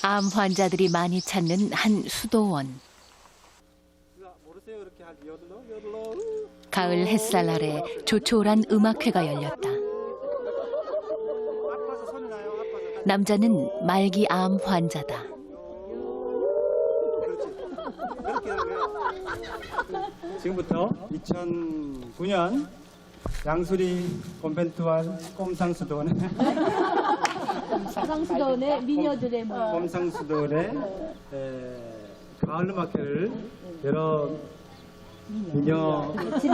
암 환자들이 많이 찾는 한 수도원. 가을 햇살 아래 조촐한 음악회가 열렸다. 남자는 말기 암 환자다. 지금부터 2009년 양수리 콘벤트와 꼼상수도원의 미녀들의 모임. 꼼상수도원의 가을 음악회를 여러 미녀 같이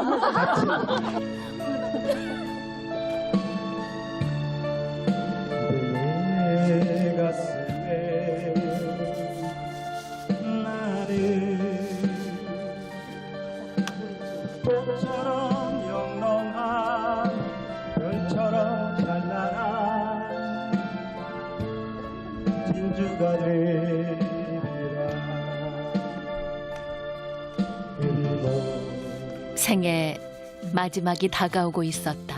내 가슴에 나를 꽃처럼 영롱한 별처럼 찬란한 진주가 되리라. 그리고 생애 마지막이 다가오고 있었다.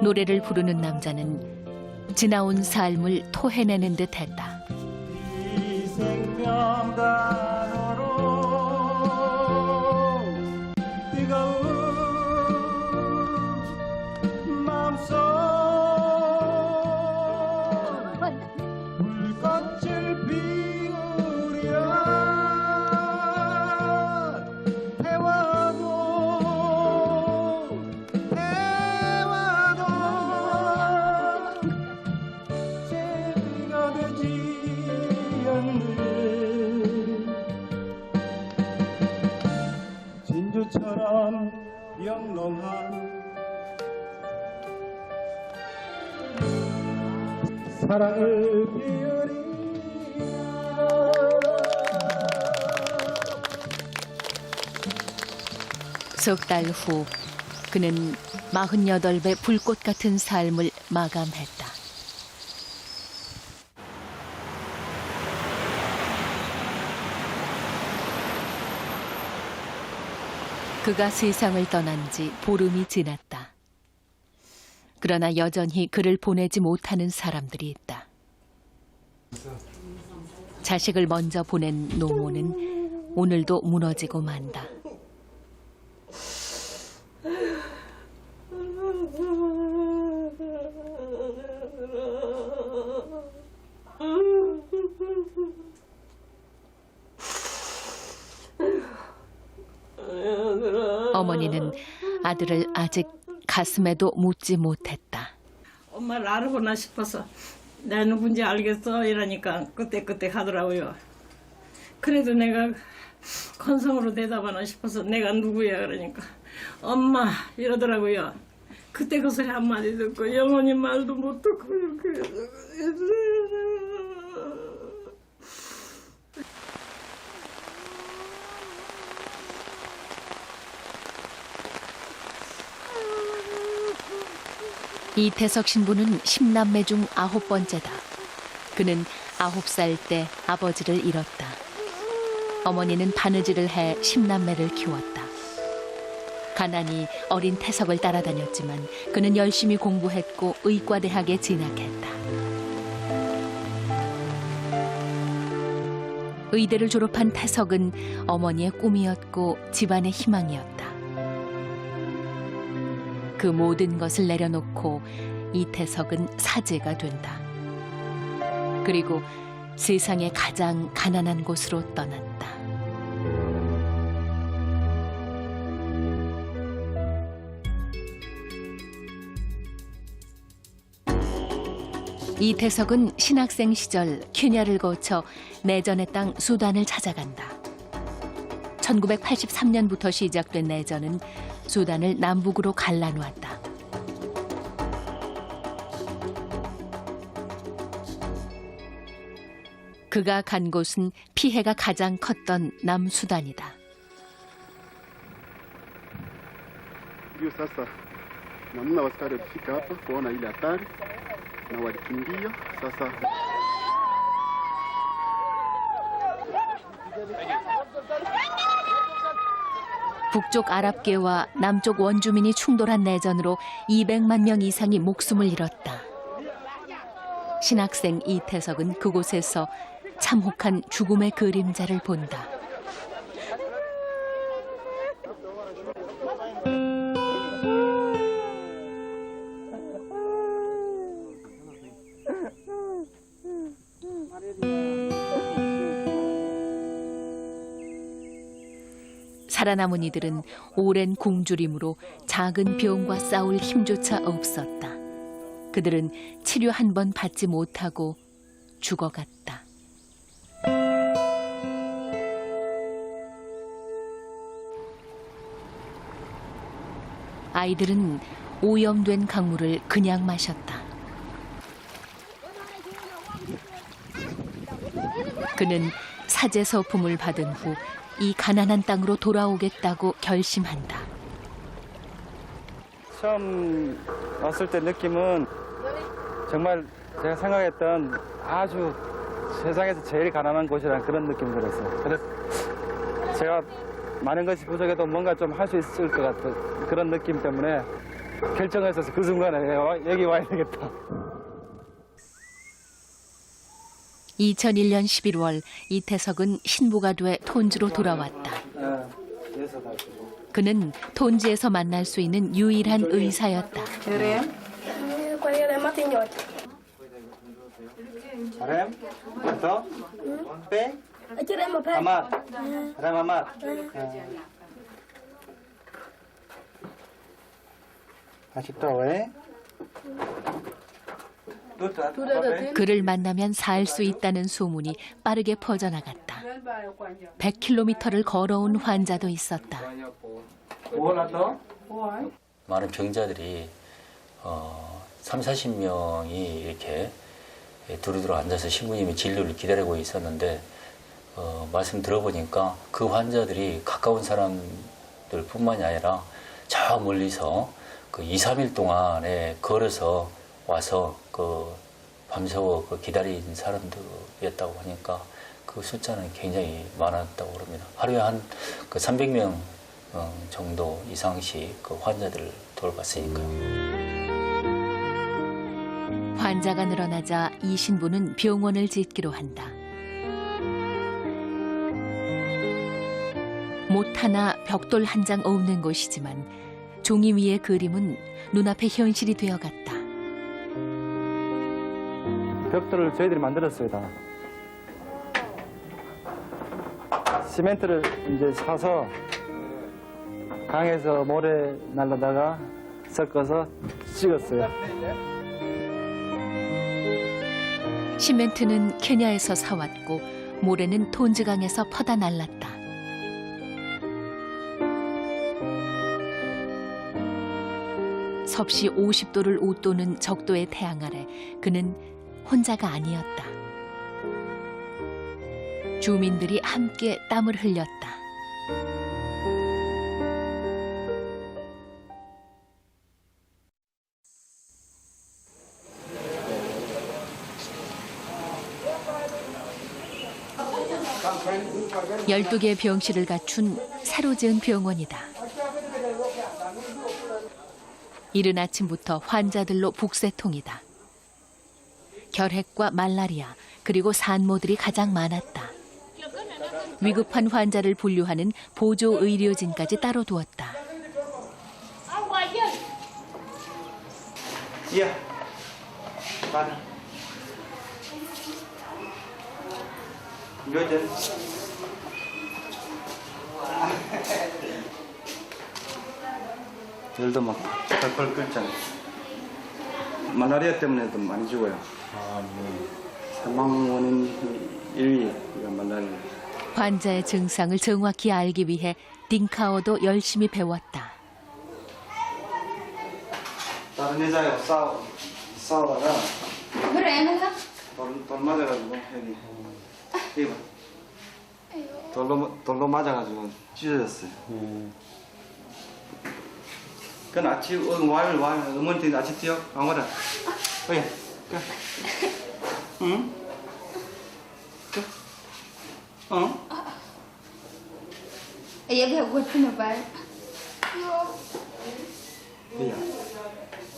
노래를 부르는 남자는 지나온 삶을 토해내는 듯했다. 이 생명단어로 뜨거운 마음속 불꽃을 피우려 재미가 되지 않는 진주처럼 영롱한 사랑을 피우리. 석 달 후 그는 48배 불꽃 같은 삶을 마감했다. 그가 세상을 떠난 지 보름이 지났다. 그러나 여전히 그를 보내지 못하는 사람들이 있다. 자식을 먼저 보낸 노모는 오늘도 무너지고 만다. 어머니는 아들을 아직 가슴에도 묻지 못했다. 엄마를 알아보나 싶어서 내가 누군지 알겠어 이러니까 그때 하더라고요. 그래도 내가 건성으로 대답하나 싶어서 내가 누구야 그러니까 엄마 이러더라고요. 그때 그 소리 한마디 듣고 영원히 말도 못 듣고 이렇게 이태석 신부는 10남매 중 9번째다. 그는 9살 때 아버지를 잃었다. 어머니는 바느질을 해 10남매를 키웠다. 가난이 어린 태석을 따라다녔지만 그는 열심히 공부했고 의과대학에 진학했다. 의대를 졸업한 태석은 어머니의 꿈이었고 집안의 희망이었다. 그 모든 것을 내려놓고 이태석은 사제가 된다. 그리고 세상의 가장 가난한 곳으로 떠났다. 이태석은 신학생 시절 케냐를 거쳐 내전의 땅 수단을 찾아간다. 1983년부터 시작된 내전은 수단을 남북으로 갈라놓았다. 그가 간 곳은 피해가 가장 컸던 남수단이다. Ndio sasa namna askari walifika hapa kuona ile hatari na walikimbia. Sasa 북쪽 아랍계와 남쪽 원주민이 충돌한 내전으로 200만 명 이상이 목숨을 잃었다. 신학생 이태석은 그곳에서 참혹한 죽음의 그림자를 본다. 살아남은 이들은 오랜 굶주림으로 작은 병과 싸울 힘조차 없었다. 그들은 치료 한 번 받지 못하고 죽어갔다. 아이들은 오염된 강물을 그냥 마셨다. 그는 사제 서품을 받은 후 이 가난한 땅으로 돌아오겠다고 결심한다. 처음 왔을 때 느낌은 정말 제가 생각했던 아주 세상에서 제일 가난한 곳이라는 그런 느낌이 들었어요. 그래서 제가 많은 것이 부족해도 뭔가 좀 할 수 있을 것 같은 그런 느낌 때문에 결정했어서 그 순간에 여기 와야 되겠다. 2001년 11월 이태석은 신부가 돼 톤주로 돌아왔다. 그는 톤주에서 만날 수 있는 유일한 의사였다. 그를 만나면 살 수 있다는 소문이 빠르게 퍼져나갔다. 100km를 걸어온 환자도 있었다. 많은 병자들이 3, 40명이 이렇게 두루두루 앉아서 신부님의 진료를 기다리고 있었는데 말씀 들어보니까 그 환자들이 가까운 사람들 뿐만이 아니라 저 멀리서 그 2, 3일 동안에 걸어서 와서 그 밤새워 그 기다린 사람들이었다고 하니까 그 숫자는 굉장히 많았다고 그럽니다. 하루에 한 그 300명 정도 이상씩 그 환자들을 돌봤으니까요. 환자가 늘어나자 이 신부는 병원을 짓기로 한다. 못 하나 벽돌 한 장 없는 곳이지만 종이 위의 그림은 눈앞에 현실이 되어갔다. 벽돌을 저희들이 만들었어요, 다. 시멘트를 이제 사서 강에서 모래 날라다가 섞어서 찍었어요. 시멘트는 케냐에서 사왔고 모래는 톤즈강에서 퍼다 날랐다. 섭씨 50도를 웃도는 적도의 태양 아래 그는 혼자가 아니었다. 주민들이 함께 땀을 흘렸다. 열두 개의 병실을 갖춘 새로 지은 병원이다. 이른 아침부터 환자들로 북새통이다. 결핵과 말라리아 그리고 산모들이 가장 많았다. 위급한 환자를 분류하는 보조 의료진까지 따로 두었다. 예. 받아. 요즘 열도 막 펄펄 끓잖아요. 말라리아 때문에도 많이 죽어요. 사망 원인 1위가 말라리아. 환자의 증상을 정확히 알기 위해 딩카오도 열심히 배웠다. 다른 여자하고 싸우다가 돌 맞아가지고 여기 돌로 맞아가지고 찢어졌어요. 그건 아침 어머니 아침 뛰어 아무거나 어이 응? 어? Iya gue punya bay. iya.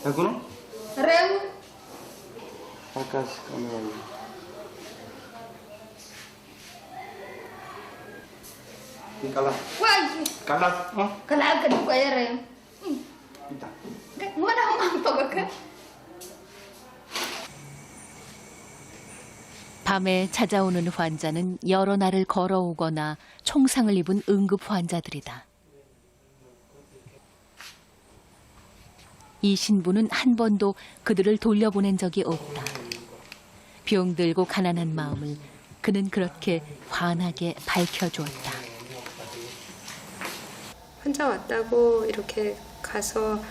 Aku no? Reu. Akas kami. Kalah. Wah, Kalah. kalah ka di kaya rin. Kita. Mana ang pagka? 밤에 찾아오는 환자는 여러 날을 걸어오거나 총상을 입은 응급 환자들이다. 이 신부는 한 번도 그들을 돌려보낸 적이 없다. 병들고 가난한 마음을 그는 그렇게 환하게 밝혀주었다. 환자 왔다고 이렇게 가서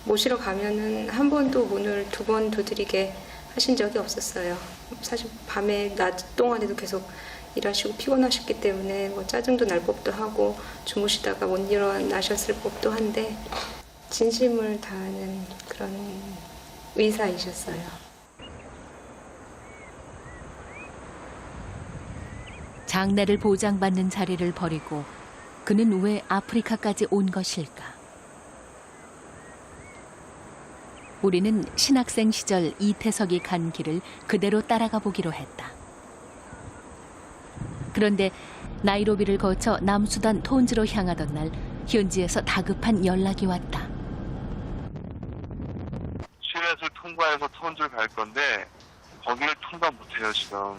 모시러 가면은 한 번도 문을 2번 두드리게 하신 적이 없었어요. 사실 밤에 낮 동안에도 계속 일하시고 피곤하셨기 때문에 뭐 짜증도 날 법도 하고 주무시다가 못 일어나셨을 법도 한데 진심을 다하는 그런 의사이셨어요. 장래를 보장받는 자리를 버리고 그는 왜 아프리카까지 온 것일까? 우리는 신학생 시절 이태석이 간 길을 그대로 따라가 보기로 했다. 그런데 나이로비를 거쳐 남수단 톤즈로 향하던 날 현지에서 다급한 연락이 왔다. 슈렛을 통과해서 톤즈를 갈 건데 거기를 통과 못해요 지금.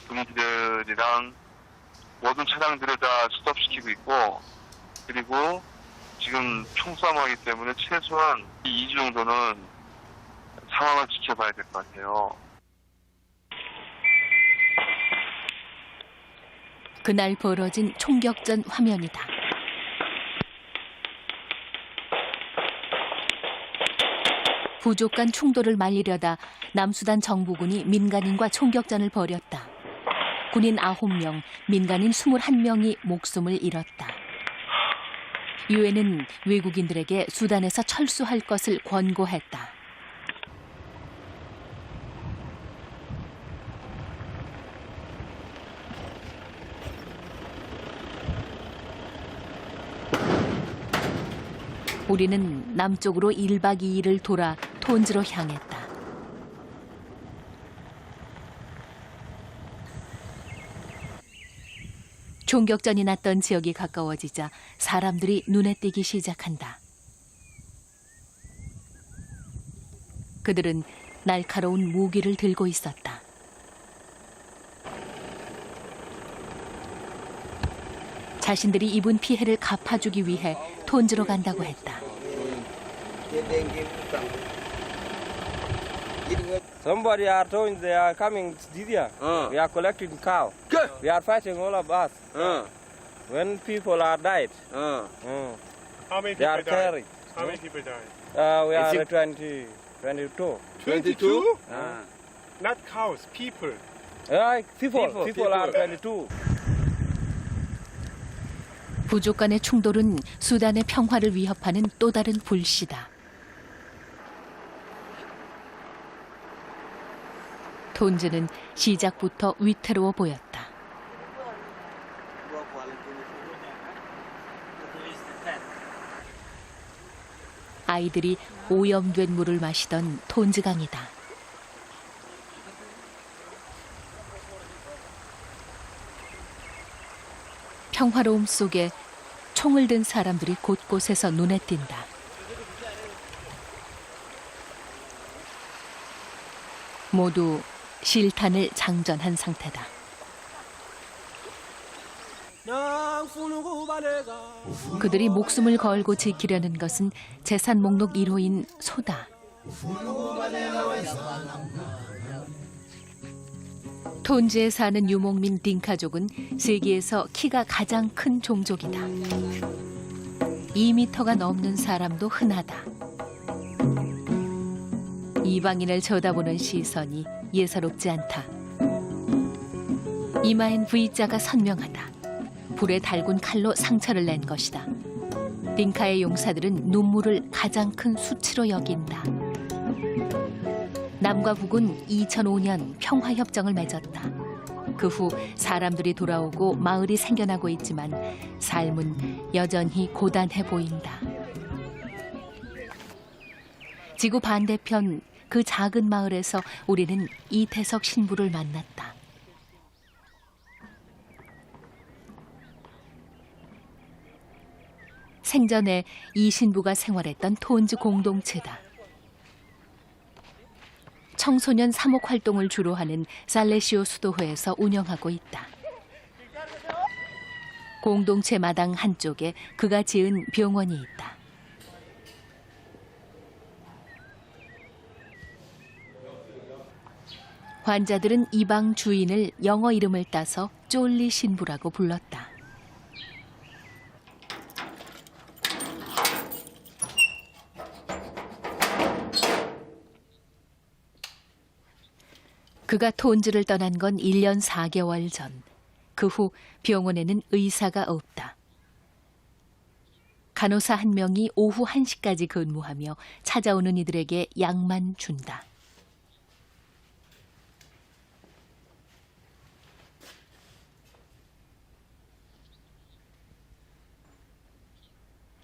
분위기들이랑 모든 차량들을 다 스톱시키고 있고 그리고 지금 총싸움하기 때문에 최소한 2주 정도는 상황을 지켜봐야 될 것 같아요. 그날 벌어진 총격전 화면이다. 부족 간 충돌을 말리려다 남수단 정부군이 민간인과 총격전을 벌였다. 군인 9명, 민간인 21명이 목숨을 잃었다. 유엔은 외국인들에게 수단에서 철수할 것을 권고했다. 우리는 남쪽으로 1박 2일을 돌아 톤즈로 향했다. 총격전이 났던 지역이 가까워지자 사람들이 눈에 띄기 시작한다. 그들은 날카로운 무기를 들고 있었다. 자신들이 입은 피해를 갚아주기 위해 톤즈로 간다고 했다. Somebody are told they are coming this year. We are collecting cow. We are fighting all of us. When people are died, How many they are people died? carried. How many people died? We are 22. 22? Not cows, people. People are 22. 부족 간의 충돌은 수단의 평화를 위협하는 또 다른 불씨다. 톤즈는 시작부터 위태로워 보였다. 아이들이 오염된 물을 마시던 톤즈강이다. 평화로움 속에 총을 든 사람들이 곳곳에서 눈에 띈다. 모두 실탄을 장전한 상태다. 그들이 목숨을 걸고 지키려는 것은 재산 목록 1호인 소다. 톤즈에 사는 유목민 딩카족은 세계에서 키가 가장 큰 종족이다. 2미터가 넘는 사람도 흔하다. 이방인을 쳐다보는 시선이 예사롭지 않다. 이마엔 V자가 선명하다. 불에 달군 칼로 상처를 낸 것이다. 딩카의 용사들은 눈물을 가장 큰 수치로 여긴다. 남과 북은 2005년 평화협정을 맺었다. 그 후 사람들이 돌아오고 마을이 생겨나고 있지만 삶은 여전히 고단해 보인다. 지구 반대편 그 작은 마을에서 우리는 이태석 신부를 만났다. 생전에 이 신부가 생활했던 톤즈 공동체다. 청소년 사목 활동을 주로 하는 살레시오 수도회에서 운영하고 있다. 공동체 마당 한쪽에 그가 지은 병원이 있다. 환자들은 이 방 주인을 영어 이름을 따서 쫄리 신부라고 불렀다. 그가 톤즈를 떠난 건 1년 4개월 전. 그 후 병원에는 의사가 없다. 간호사 한 명이 오후 1시까지 근무하며 찾아오는 이들에게 약만 준다.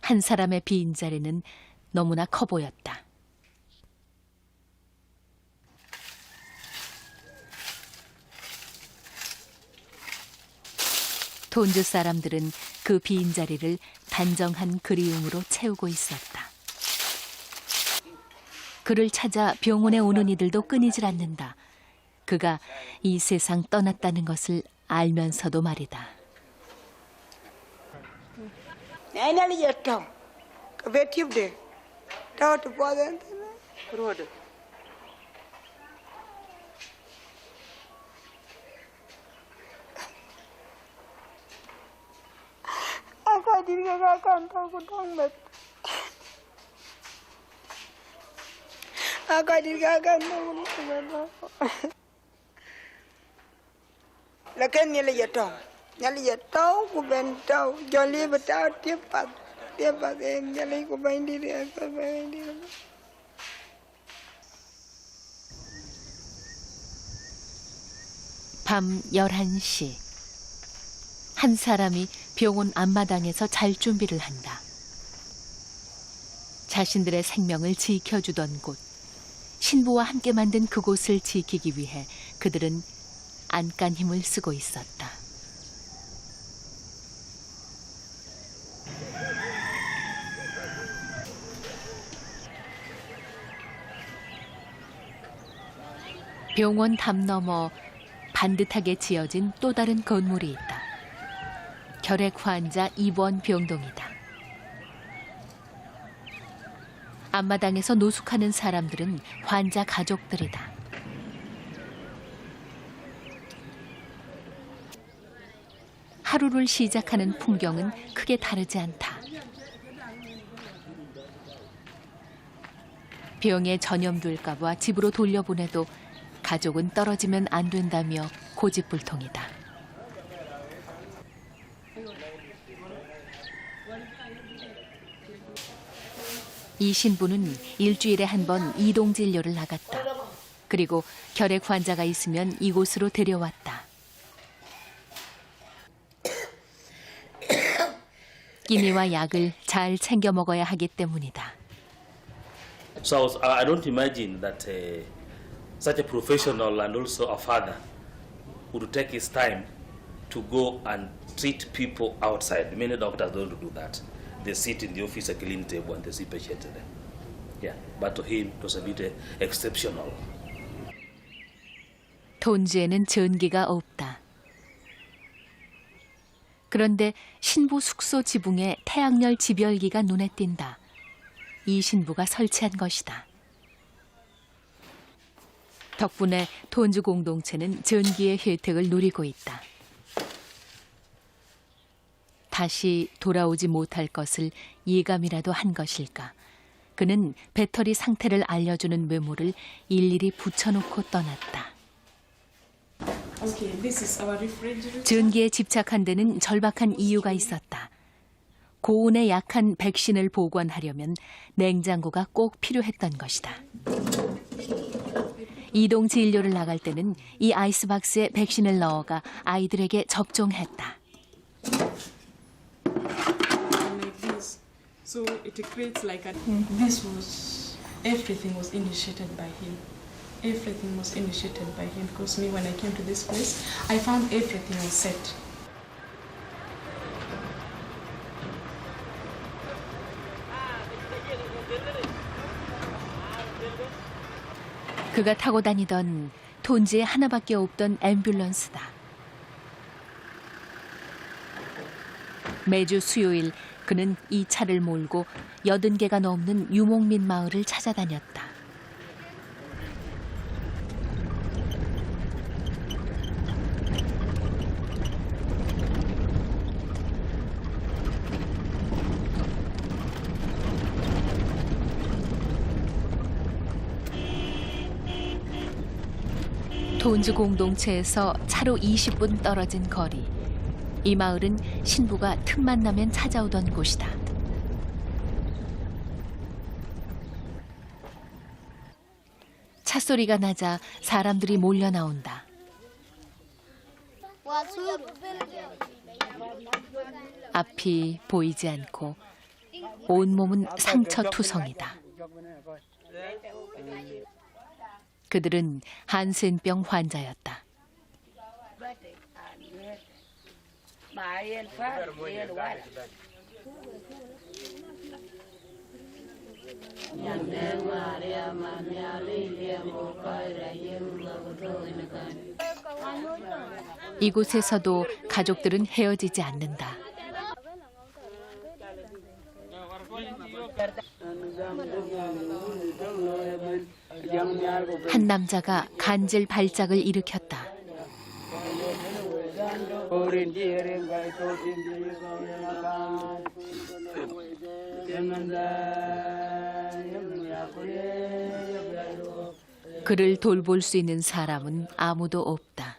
한 사람의 빈자리는 너무나 커 보였다. 톤즈 사람들은 그 빈자리를 단정한 그리움으로 채우고 있었다. 그를 찾아 병원에 오는 이들도 끊이질 않는다. 그가 이 세상 떠났다는 것을 알면서도 말이다. 밤 11시. 한 사람이 병원 앞마당에서 잘 준비를 한다. 자신들의 생명을 지켜주던 곳, 신부와 함께 만든 그곳을 지키기 위해 그들은 안간 힘을 쓰고 있었다. 병원 담 너머 반듯하게 지어진 또 다른 건물이 있다. 결핵 환자 입원 병동이다. 앞마당에서 노숙하는 사람들은 환자 가족들이다. 하루를 시작하는 풍경은 크게 다르지 않다. 병에 전염될까 봐 집으로 돌려보내도 가족은 떨어지면 안 된다며 고집불통이다. 이 신부는 일주일에 한 번 이동 진료를 나갔다. 그리고 결핵 환자가 있으면 이곳으로 데려왔다. 끼니와 약을 잘 챙겨 먹어야 하기 때문이다. So I don't imagine that such a professional and also a father would take his time to go and treat people outside. Many doctors don't do that. They sit in the office, a clean table, and they see patients there. Yeah, but to him it was a bit exceptional. 톤즈에는 전기가 없다. 그런데 신부 숙소 지붕에 태양열 집열기가 눈에 띈다. 이 신부가 설치한 것이다. 덕분에 톤즈 공동체는 전기의 혜택을 누리고 있다. 다시 돌아오지 못할 것을 예감이라도 한 것일까. 그는 배터리 상태를 알려주는 메모를 일일이 붙여놓고 떠났다. 전기에 집착한 데는 절박한 이유가 있었다. 고온에 약한 백신을 보관하려면 냉장고가 꼭 필요했던 것이다. 이동 진료를 나갈 때는 이 아이스박스에 백신을 넣어가 아이들에게 접종했다. So it creates like a... This was everything was initiated by him. Everything was initiated by him because me, when I came to this place, I found everything was set. 그가 타고 다니던 톤지에 하나밖에 없던 앰뷸런스다. 매주 수요일 그는 이 차를 몰고 80개가 넘는 유목민 마을을 찾아다녔다. 톤즈 공동체에서 차로 20분 떨어진 거리. 이 마을은 신부가 틈만 나면 찾아오던 곳이다. 찻소리가 나자 사람들이 몰려 나온다. 앞이 보이지 않고 온몸은 상처투성이다. 그들은 한센병 환자였다. 이곳에서도 가족들은 헤어지지 않는다. 한 남자가 간질 발작을 일으켰다. 그를 돌볼 수 있는 사람은 아무도 없다.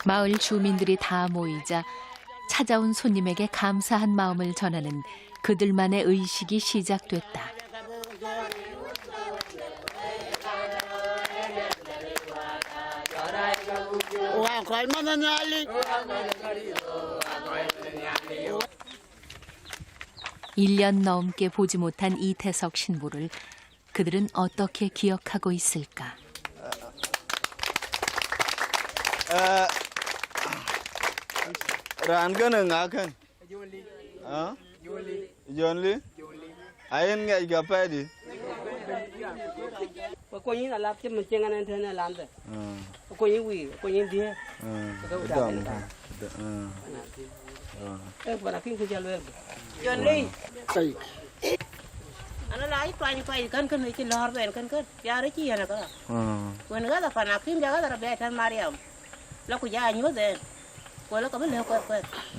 마을 주민들이 다 모이자 찾아온 손님에게 감사한 마음을 전하는 그들만의 의식이 시작됐다. 일 년 넘게 보지 못한 이태석 신부를 그들은 어떻게 기억하고 있을까? Ana lai twany kwai kan kan iki lor ben kan kan ya re chi ana ka wen ga da pana kim ja ga da be tan mariam la ku ja nyu de ko la ka ben ko ko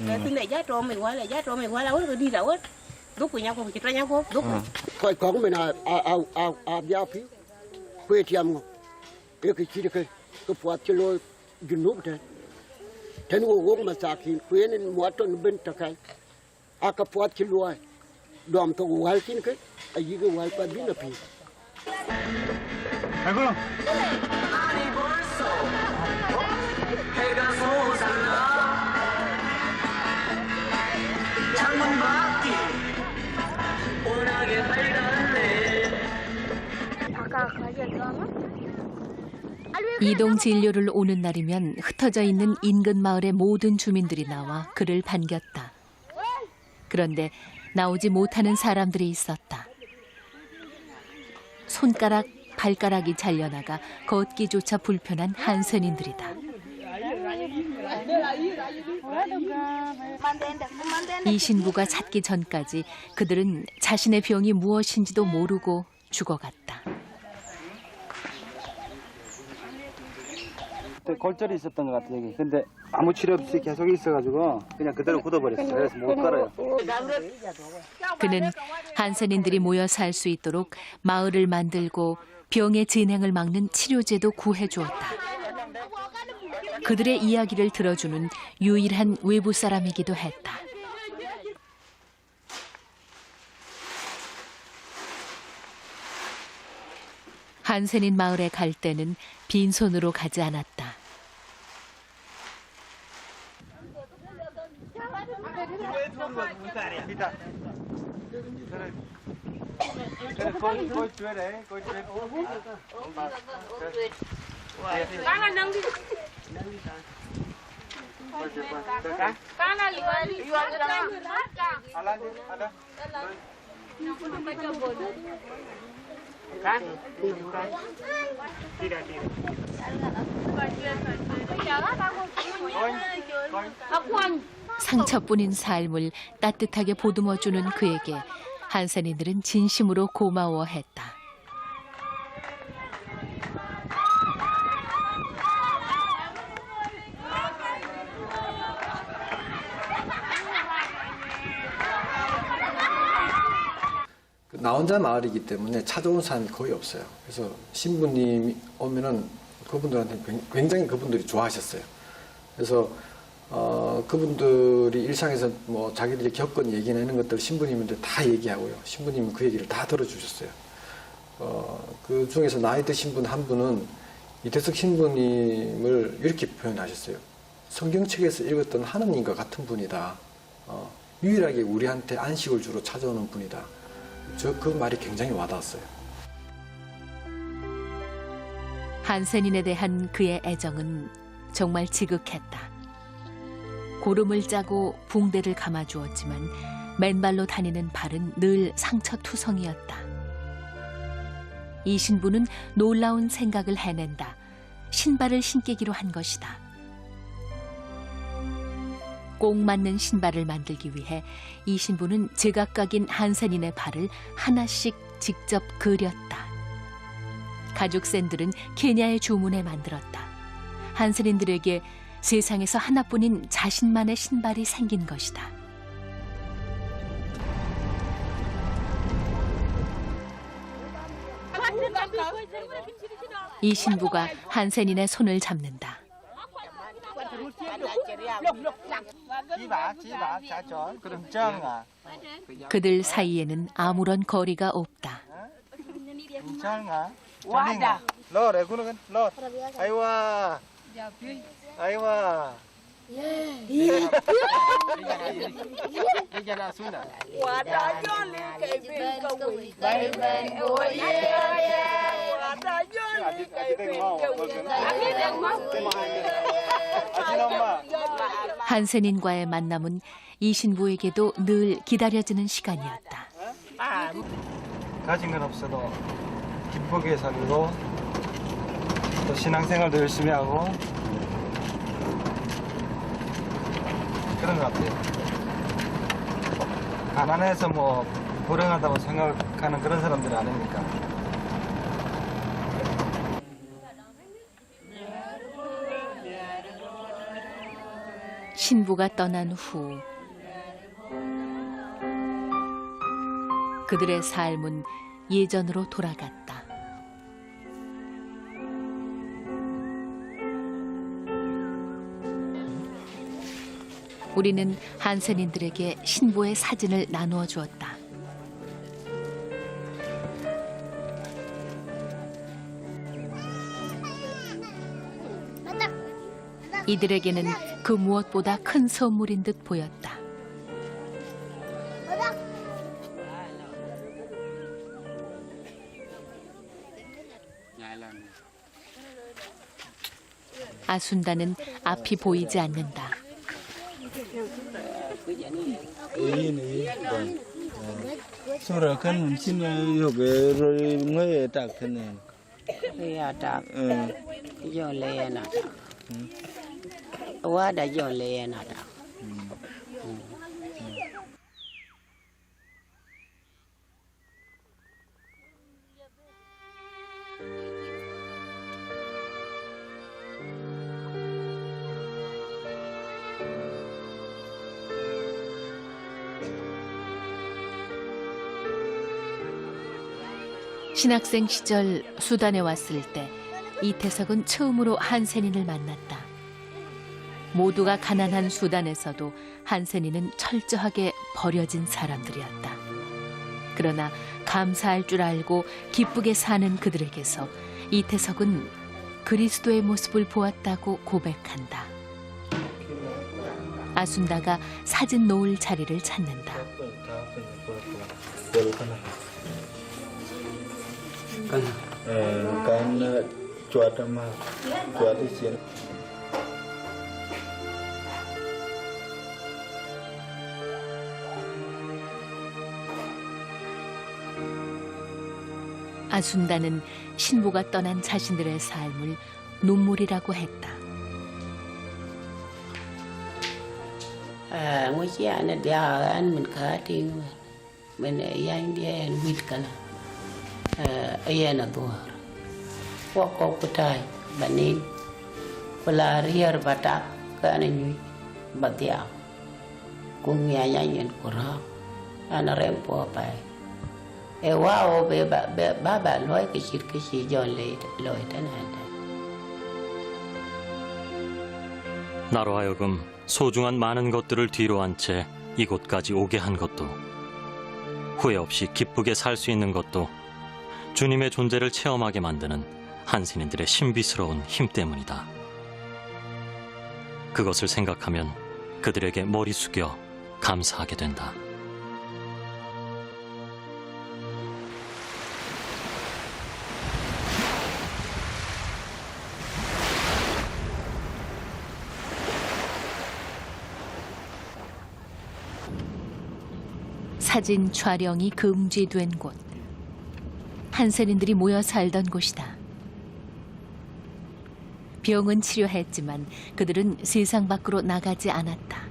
ke tin ne ja to mi wa la ja to mi wa la ko đi đâu du ku nya ko chi tra nya ko du ko ko me na a ya pi ku tiam ngo e ki chi de ko puat chi lo junub de ten wo ma sa kin ku en mo ton ben ta kai a ka puat chi lo dom to wal kin ke a yi ge wal pa bin a pi 이동 진료를 오는 날이면 흩어져 있는 인근 마을의 모든 주민들이 나와 그를 반겼다. 그런데 나오지 못하는 사람들이 있었다. 손가락, 발가락이 잘려나가 걷기조차 불편한 한센인들이다. 이 신부가 찾기 전까지 그들은 자신의 병이 무엇인지도 모르고 죽어갔다. 골절이 있었던 것 같아 여기. 근데 아무 치료 없이 계속 있어가지고 그냥 그대로 굳어버렸어요. 그래서 못 걸어요. 그는 한센인들이 모여 살 수 있도록 마을을 만들고 병의 진행을 막는 치료제도 구해주었다. 그들의 이야기를 들어주는 유일한 외부 사람이기도 했다. 한센인 마을에 갈 때는 빈손으로 가지 않았다. 상처뿐인 삶을 따뜻하게 보듬어주는 그에게 한센이들은 진심으로 고마워했다. 나 혼자 마을이기 때문에 찾아온 사람이 거의 없어요. 그래서 신부님이 오면은 그분들한테 굉장히 그분들이 좋아하셨어요. 그래서 그분들이 일상에서 뭐 자기들이 겪은 얘기나 이런 것들 신부님한테 다 얘기하고요. 신부님은 그 얘기를 다 들어주셨어요. 그 중에서 나이 드신 분 한 분은 이태석 신부님을 이렇게 표현하셨어요. 성경책에서 읽었던 하느님과 같은 분이다. 유일하게 우리한테 안식을 주러 찾아오는 분이다. 그 말이 굉장히 와닿았어요. 한센인에 대한 그의 애정은 정말 지극했다. 고름을 짜고 붕대를 감아주었지만 맨발로 다니는 발은 늘 상처투성이었다. 이 신부는 놀라운 생각을 해낸다. 신발을 신기기로 한 것이다. 꼭 맞는 신발을 만들기 위해 이 신부는 제각각인 한센인의 발을 하나씩 직접 그렸다. 가죽 샌들은 케냐의 주문에 만들었다. 한센인들에게 세상에서 하나뿐인 자신만의 신발이 생긴 것이다. 이 신부가 한센인의 손을 잡는다. 그들 사이에는 아무런 거리가 없다. 한센인과의 만남은 이 신부에게도 늘 기다려지는 시간이었다. 가진 건 없어도 기쁘게 살고 또 신앙생활도 열심히 하고 그런 것 같아요. 가난해서 뭐 불행하다고 생각하는 그런 사람들이 아니니까. 신부가 떠난 후 그들의 삶은 예전으로 돌아갔다. 우리는 한센인들에게 신부의 사진을 나누어 주었다. 이들에게는 그 무엇보다 큰 선물인 듯 보였다. 아순다는 앞이 보이지 않는다. 신학생 시절 수단에 왔을 때 이태석은 처음으로 한센인을 만났다. 모두가 가난한 수단에서도 한센인은 철저하게 버려진 사람들이었다. 그러나 감사할 줄 알고 기쁘게 사는 그들에게서 이태석은 그리스도의 모습을 보았다고 고백한다. 아순다가 사진 놓을 자리를 찾는다. 아순다는 신부가 떠난 자신들의 삶을 눈물이라고 했다. ngôi chị anh là đeo anh mình khá tiền mình anh đi anh biết cả là anh là tua qua câu của trai bạn nên là riêng bà ta cái anh nhui bà tiao cũng nghe nhận của nó anh là em bỏ bài wow bé bà nói cái gì giòn lời thế này 나로 하여금 소중한 많은 것들을 뒤로 한 채 이곳까지 오게 한 것도, 후회 없이 기쁘게 살 수 있는 것도 주님의 존재를 체험하게 만드는 한센인들의 신비스러운 힘 때문이다. 그것을 생각하면 그들에게 머리 숙여 감사하게 된다. 사진 촬영이 금지된 곳. 한센인들이 모여 살던 곳이다. 병은 치료했지만 그들은 세상 밖으로 나가지 않았다.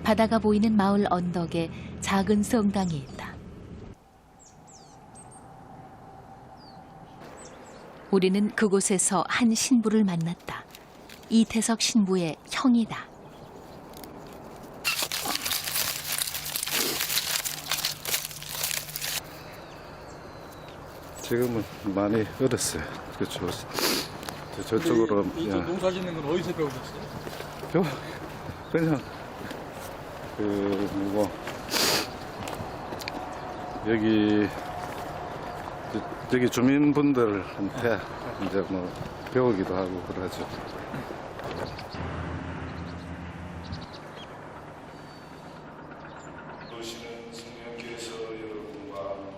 바다가 보이는 마을 언덕에 작은 성당이 있다. 우리는 그곳에서 한 신부를 만났다. 이태석 신부의 형이다. 지금은 많이 어렸어요. 그렇죠. 저쪽으로. 농사 짓는 건 어디서 배우셨어요? 그냥 여기 주민분들한테 이제 뭐 배우기도 하고 그러죠.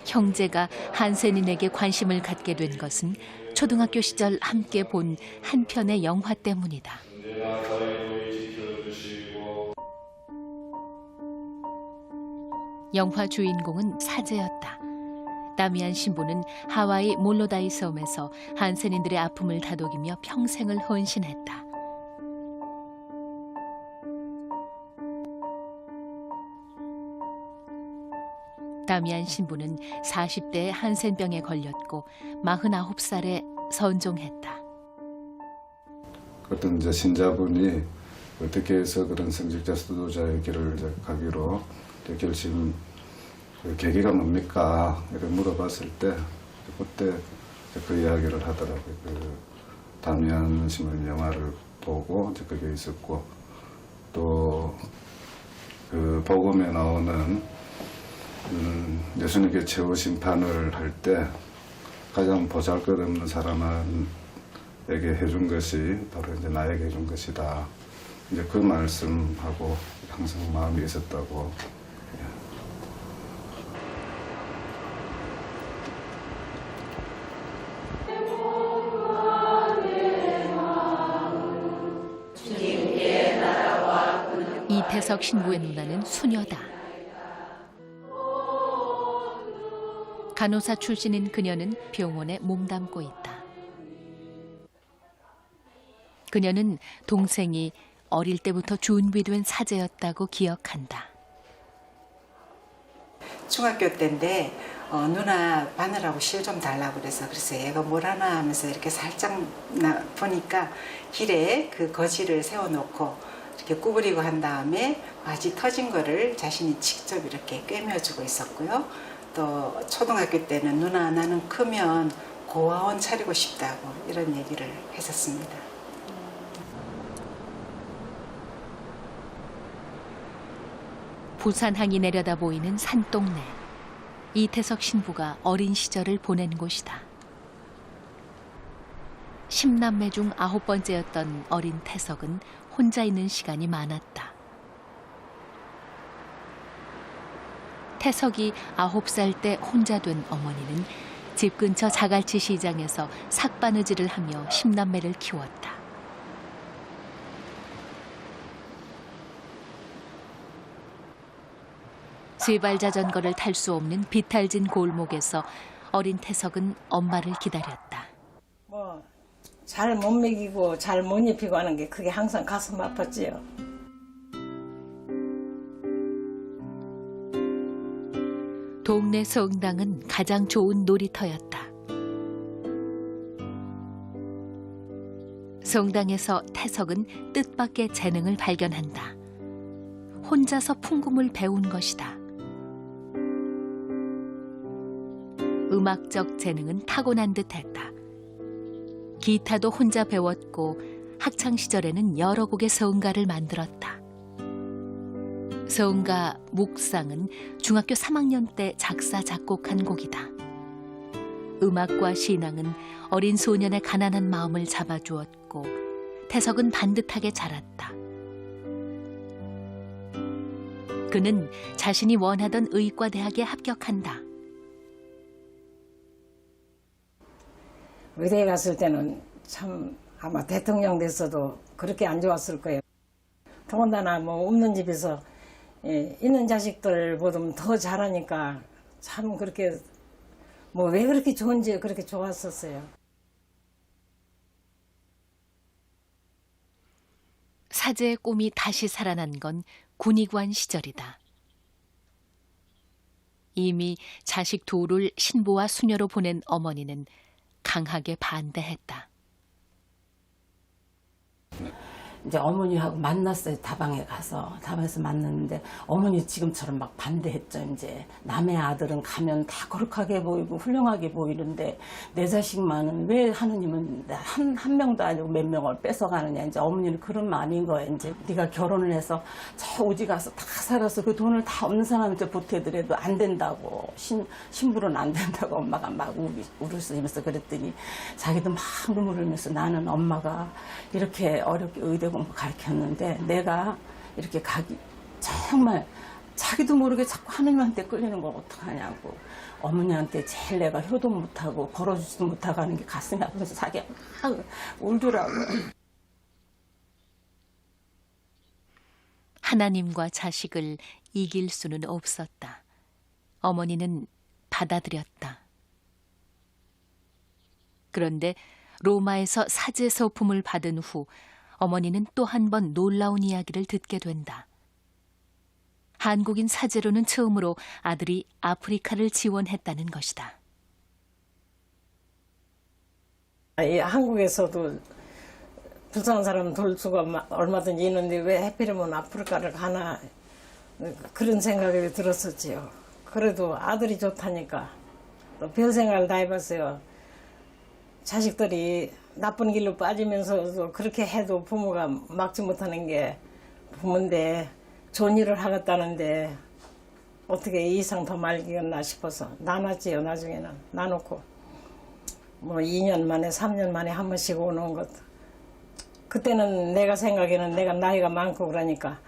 형제가 한센인에게 관심을 갖게 된 것은 초등학교 시절 함께 본 한 편의 영화 때문이다. 영화 주인공은 사제였다. 다미안 신부는 하와이 몰로다이 섬에서 한센인들의 아픔을 다독이며 평생을 헌신했다. 다미안 신부는 40대에 한센병에 걸렸고 49살에 선종했다. 어떤 이제 신자분이 어떻게 해서 그런 성직자 수도자의 길을 이제 가기로 결심 그 계기가 뭡니까? 이렇게 물어봤을 때 그때 그 이야기를 하더라고요. 그 다미안 신부는 영화를 보고 이제 그게 있었고 또 그 복음에 나오는 예수님께 최후 심판을 할 때 가장 보잘것없는 사람에게 해준 것이 바로 이제 나에게 해준 것이다. 이제 그 말씀하고 항상 마음이 있었다고. 이태석 신부의 누나는 수녀다. 간호사 출신인 그녀는 병원에 몸담고 있다. 그녀는 동생이 어릴 때부터 준비된 사제였다고 기억한다. 중학교 때인데 누나 바늘하고 실 좀 달라고 그래서 얘가 뭘 하나 하면서 이렇게 살짝 보니까 길에 그 거지를 세워놓고 이렇게 구부리고 한 다음에 바지 터진 거를 자신이 직접 이렇게 꿰매주고 있었고요. 또 초등학교 때는 누나 나는 크면 고아원 차리고 싶다고 이런 얘기를 했었습니다. 부산항이 내려다 보이는 산동네. 이태석 신부가 어린 시절을 보낸 곳이다. 10남매 중 9번째였던 어린 태석은 혼자 있는 시간이 많았다. 태석이 9살 때 혼자 된 어머니는 집 근처 자갈치 시장에서 삭바느질을 하며 10남매를 키웠다. 쇠발 자전거를 탈 수 없는 비탈진 골목에서 어린 태석은 엄마를 기다렸다. 잘 못 먹이고 잘 못 입히고 하는 게 그게 항상 가슴 아팠지요. 동네 성당은 가장 좋은 놀이터였다. 성당에서 태석은 뜻밖의 재능을 발견한다. 혼자서 풍금을 배운 것이다. 음악적 재능은 타고난 듯했다. 기타도 혼자 배웠고 학창 시절에는 여러 곡의 서은가를 만들었다. 서은가 묵상은 중학교 3학년 때 작사 작곡한 곡이다. 음악과 신앙은 어린 소년의 가난한 마음을 잡아주었고 태석은 반듯하게 자랐다. 그는 자신이 원하던 의과대학에 합격한다. 의대에 갔을 때는 참 아마 대통령 됐어도 그렇게 안 좋았을 거예요. 더군다나 뭐 없는 집에서 있는 자식들보다 더 잘하니까 참 그렇게 뭐 왜 그렇게 좋은지 그렇게 좋았었어요. 사제의 꿈이 다시 살아난 건 군의관 시절이다. 이미 자식 둘을 신부와 수녀로 보낸 어머니는 강하게 반대했다. 이제 어머니하고 만났어요. 다방에서 만났는데 어머니 지금처럼 막 반대했죠. 이제 남의 아들은 가면 다 거룩하게 보이고 훌륭하게 보이는데 내 자식만은 왜 하느님은 한 명도 아니고 몇 명을 뺏어가느냐. 이제 어머니는 그런 마음인 거예요. 이제 네가 결혼을 해서 저 오지 가서 다 살아서 그 돈을 다 없는 사람한테 보태더라도 안 된다고 신부로는 안 된다고 엄마가 막 울으면서 그랬더니 자기도 막 눈물 흘리면서 나는 엄마가 이렇게 어렵게 의대 공부 가르쳤는데 내가 이렇게 가기 정말 자기도 모르게 자꾸 하느님한테 끌리는 걸 어떡하냐고 어머니한테 제일 내가 효도 못하고 벌어주지도 못하고 하는 게 가슴이 아파서 자기가 막 울더라고요. 하나님과 자식을 이길 수는 없었다. 어머니는 받아들였다. 그런데 로마에서 사제 서품을 받은 후 어머니는 또 한 번 놀라운 이야기를 듣게 된다. 한국인 사제로는 처음으로 아들이 아프리카를 지원했다는 것이다. 한국에서도 불쌍한 사람 돌 수가 얼마든지 있는데 왜 하필이면 아프리카를 가나 그런 생각이 들었었지요. 그래도 아들이 좋다니까 또 별 생각을 다 해봤어요. 자식들이 나쁜 길로 빠지면서도 그렇게 해도 부모가 막지 못하는 게 부모인데 좋은 일을 하겠다는데 어떻게 이 이상 더 말기겠나 싶어서 나눴지요. 나중에는 나놓고 뭐 2년 만에 3년 만에 한 번씩 오는 것. 그때는 내가 생각에는 내가 나이가 많고 그러니까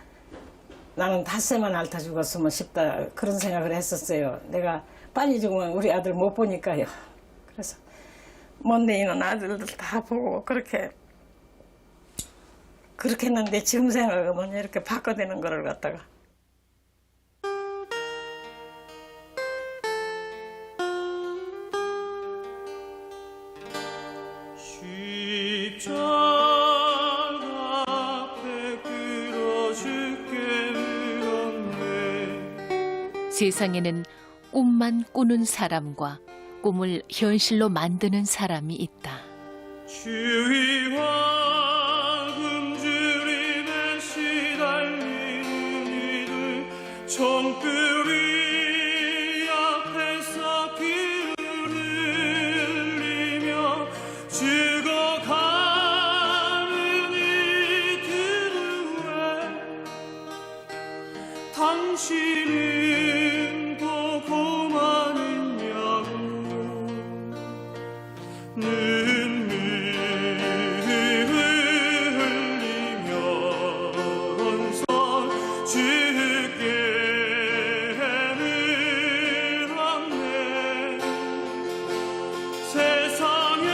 나는 닷새만 앓다 죽었으면 싶다 그런 생각을 했었어요. 내가 빨리 죽으면 우리 아들 못 보니까요. 그래서 먼데 있는 아들들 다 보고 그렇게 했는데 지금 생각하면 이렇게 바꿔대는 거를 갖다가 세상에는 꿈만 꾸는 사람과 꿈을 현실로 만드는 사람이 있다. 주위와 굶주림에 시달리는 이들 총구리 앞에서 피를 흘리며 죽어가는 이들을 왜 당신은 보고만 흘리면서 주께 늘었네. 세상엔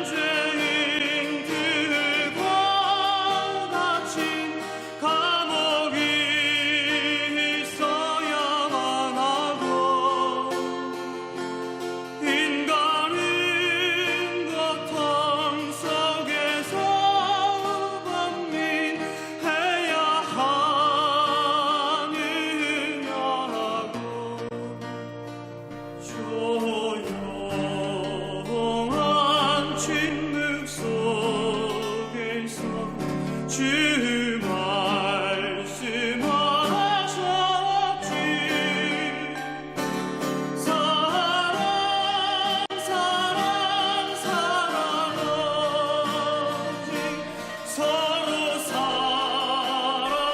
죄인들과 갇힌 감옥이 있어야만 하고 인간은 고통 속에서 범민해야 하느냐고 조용한 침묵 속에서 주 말씀하셨지. 사랑 사랑 사랑하지 서로 사랑하라고.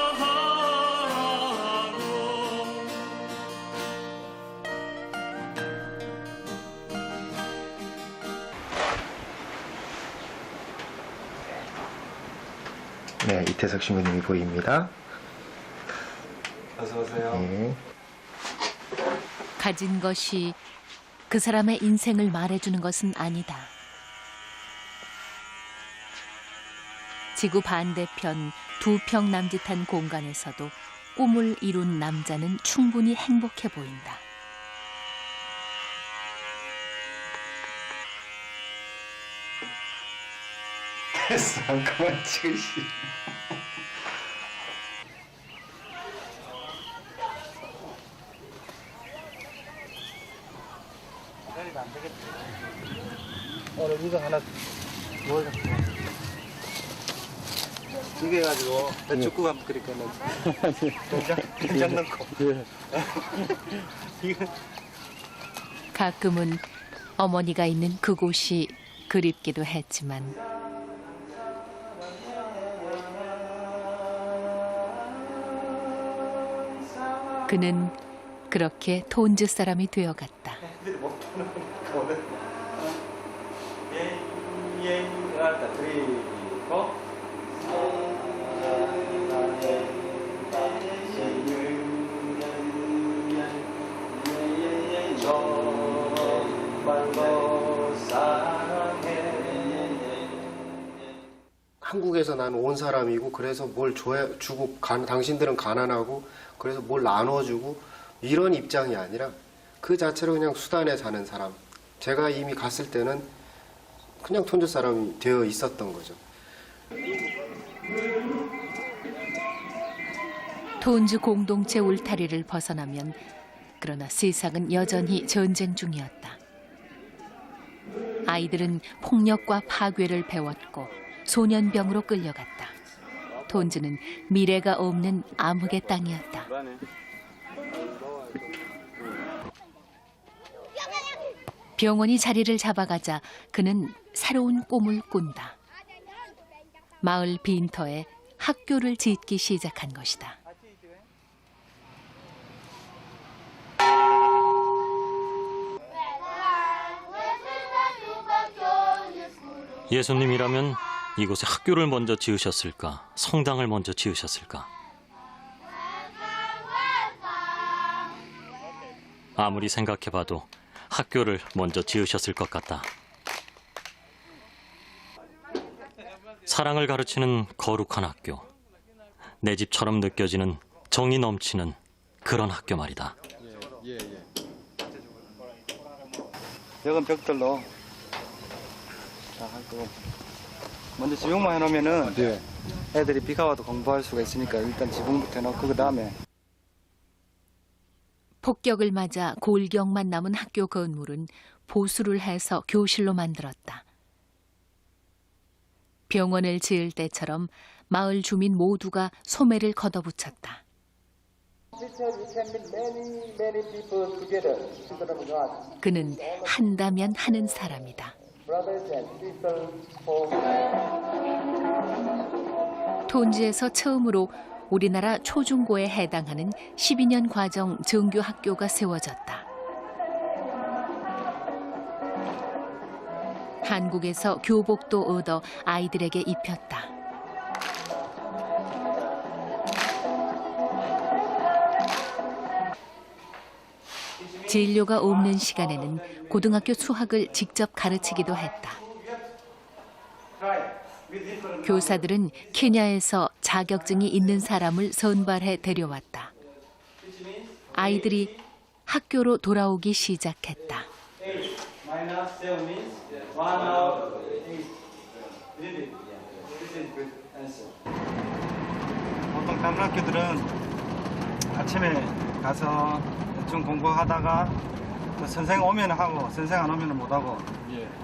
네, 이태석 신부님이 보입니다. 어서 오세요. 네. 가진 것이 그 사람의 인생을 말해주는 것은 아니다. 지구 반대편 2평 남짓한 공간에서도 꿈을 이룬 남자는 충분히 행복해 보인다. 됐어, 그만 찍으시. 기다리면 안 되겠지. 오늘 이거 하나 뭐 이게 가지고 배추국 한번 끓일 거는 된장 넣고. 이거 가끔은 어머니가 있는 그곳이 그립기도 했지만 그는 그렇게 톤즈 사람이 되어갔다. 애들이 못 보는 거니까 오늘 예예를 할까 드리고 한국에서 난 온 사람이고 그래서 뭘 주고 당신들은 가난하고 그래서 뭘 나눠주고 이런 입장이 아니라 그 자체로 그냥 수단에 사는 사람. 제가 이미 갔을 때는 그냥 톤즈 사람이 되어 있었던 거죠. 톤즈 공동체 울타리를 벗어나면 그러나 세상은 여전히 전쟁 중이었다. 아이들은 폭력과 파괴를 배웠고 소년병으로 끌려갔다. 톤즈는 미래가 없는 암흑의 땅이었다. 병원이 자리를 잡아가자 그는 새로운 꿈을 꾼다. 마을 빈터에 학교를 짓기 시작한 것이다. 예수님이라면 이곳에 학교를 먼저 지으셨을까? 성당을 먼저 지으셨을까? 아무리 생각해봐도 학교를 먼저 지으셨을 것 같다. 사랑을 가르치는 거룩한 학교. 내 집처럼 느껴지는 정이 넘치는 그런 학교 말이다. 여건 벽돌로 자 하고 먼저 지붕만 해놓으면은 애들이 비가 와도 공부할 수가 있으니까 일단 지붕부터 해놓고 그 다음에 폭격을 맞아 골경만 남은 학교 건물은 보수를 해서 교실로 만들었다. 병원을 지을 때처럼 마을 주민 모두가 소매를 걷어붙였다. 그는 한다면 하는 사람이다. 톤즈에서 처음으로 우리나라 초중고에 해당하는 12년 과정 정규 학교가 세워졌다. 한국에서 교복도 얻어 아이들에게 입혔다. 진료가 없는 시간에는 고등학교 수학을 직접 가르치기도 했다. 교사들은 케냐에서 자격증이 있는 사람을 선발해 데려왔다. 아이들이 학교로 돌아오기 시작했다. 보통 다른 학교들은 아침에 가서 좀 공부하다가 또 선생 오면 하고 선생 안 오면 못 하고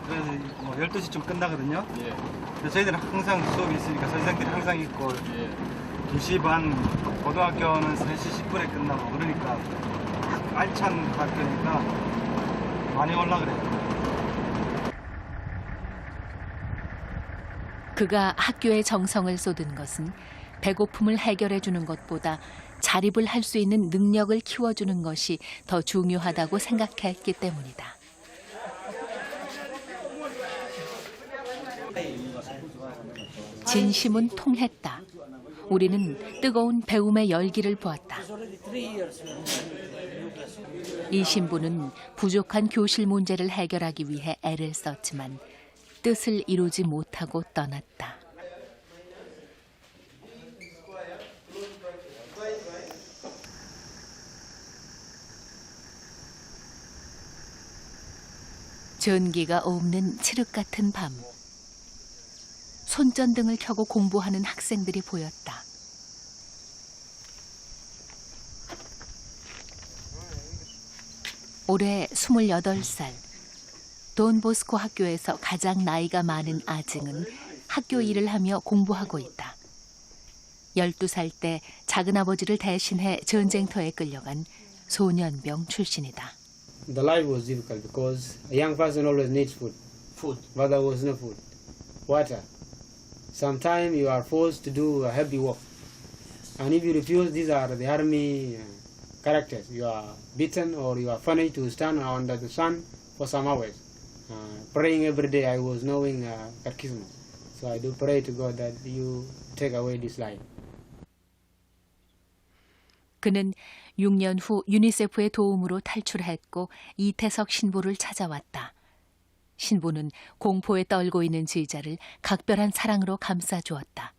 그래서 뭐 12시쯤 끝나거든요. 근데 저희들은 항상 수업이 있으니까 선생들이 항상 있고 2시 반, 고등학교는 3시 10분에 끝나고 그러니까 알찬 학교니까 많이 올라 그래요. 그가 학교에 정성을 쏟은 것은 배고픔을 해결해 주는 것보다 자립을 할 수 있는 능력을 키워주는 것이 더 중요하다고 생각했기 때문이다. 진심은 통했다. 우리는 뜨거운 배움의 열기를 보았다. 이 신부는 부족한 교실 문제를 해결하기 위해 애를 썼지만 뜻을 이루지 못하고 떠났다. 전기가 없는 칠흑 같은 밤. 손전등을 켜고 공부하는 학생들이 보였다. 올해 28살. 돈보스코 학교에서 가장 나이가 많은 아징은 학교 일을 하며 공부하고 있다. 12살 때 작은아버지를 대신해 전쟁터에 끌려간 소년병 출신이다. The life was difficult because a young person always needs food. But there was no food. Water. Sometimes you are forced to do a heavy work. And if you refuse, these are the army characters. You are beaten or you are punished to stand under the sun for some hours. Praying every day, I was knowing catechism. So I do pray to God that you take away this life. 그는 6년 후 유니세프의 도움으로 탈출했고 이태석 신부를 찾아왔다. 신부는 공포에 떨고 있는 지휘자를 각별한 사랑으로 감싸주었다.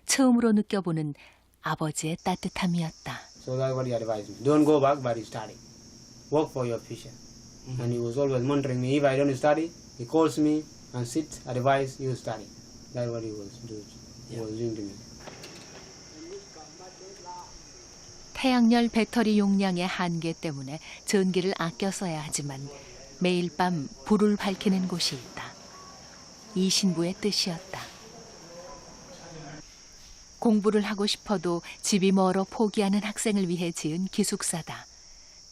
처음으로 느껴보는 아버지의 따뜻함이었다. So that's what he advised me. Don't go back, but study. Work for your future. And he was always monitoring me. If I don't study, he calls me and sit, advise, you study. That's what he was doing to me. 태양열 배터리 용량의 한계 때문에 전기를 아껴 써야 하지만 매일 밤 불을 밝히는 곳이 있다. 이 신부의 뜻이었다. 공부를 하고 싶어도 집이 멀어 포기하는 학생을 위해 지은 기숙사다.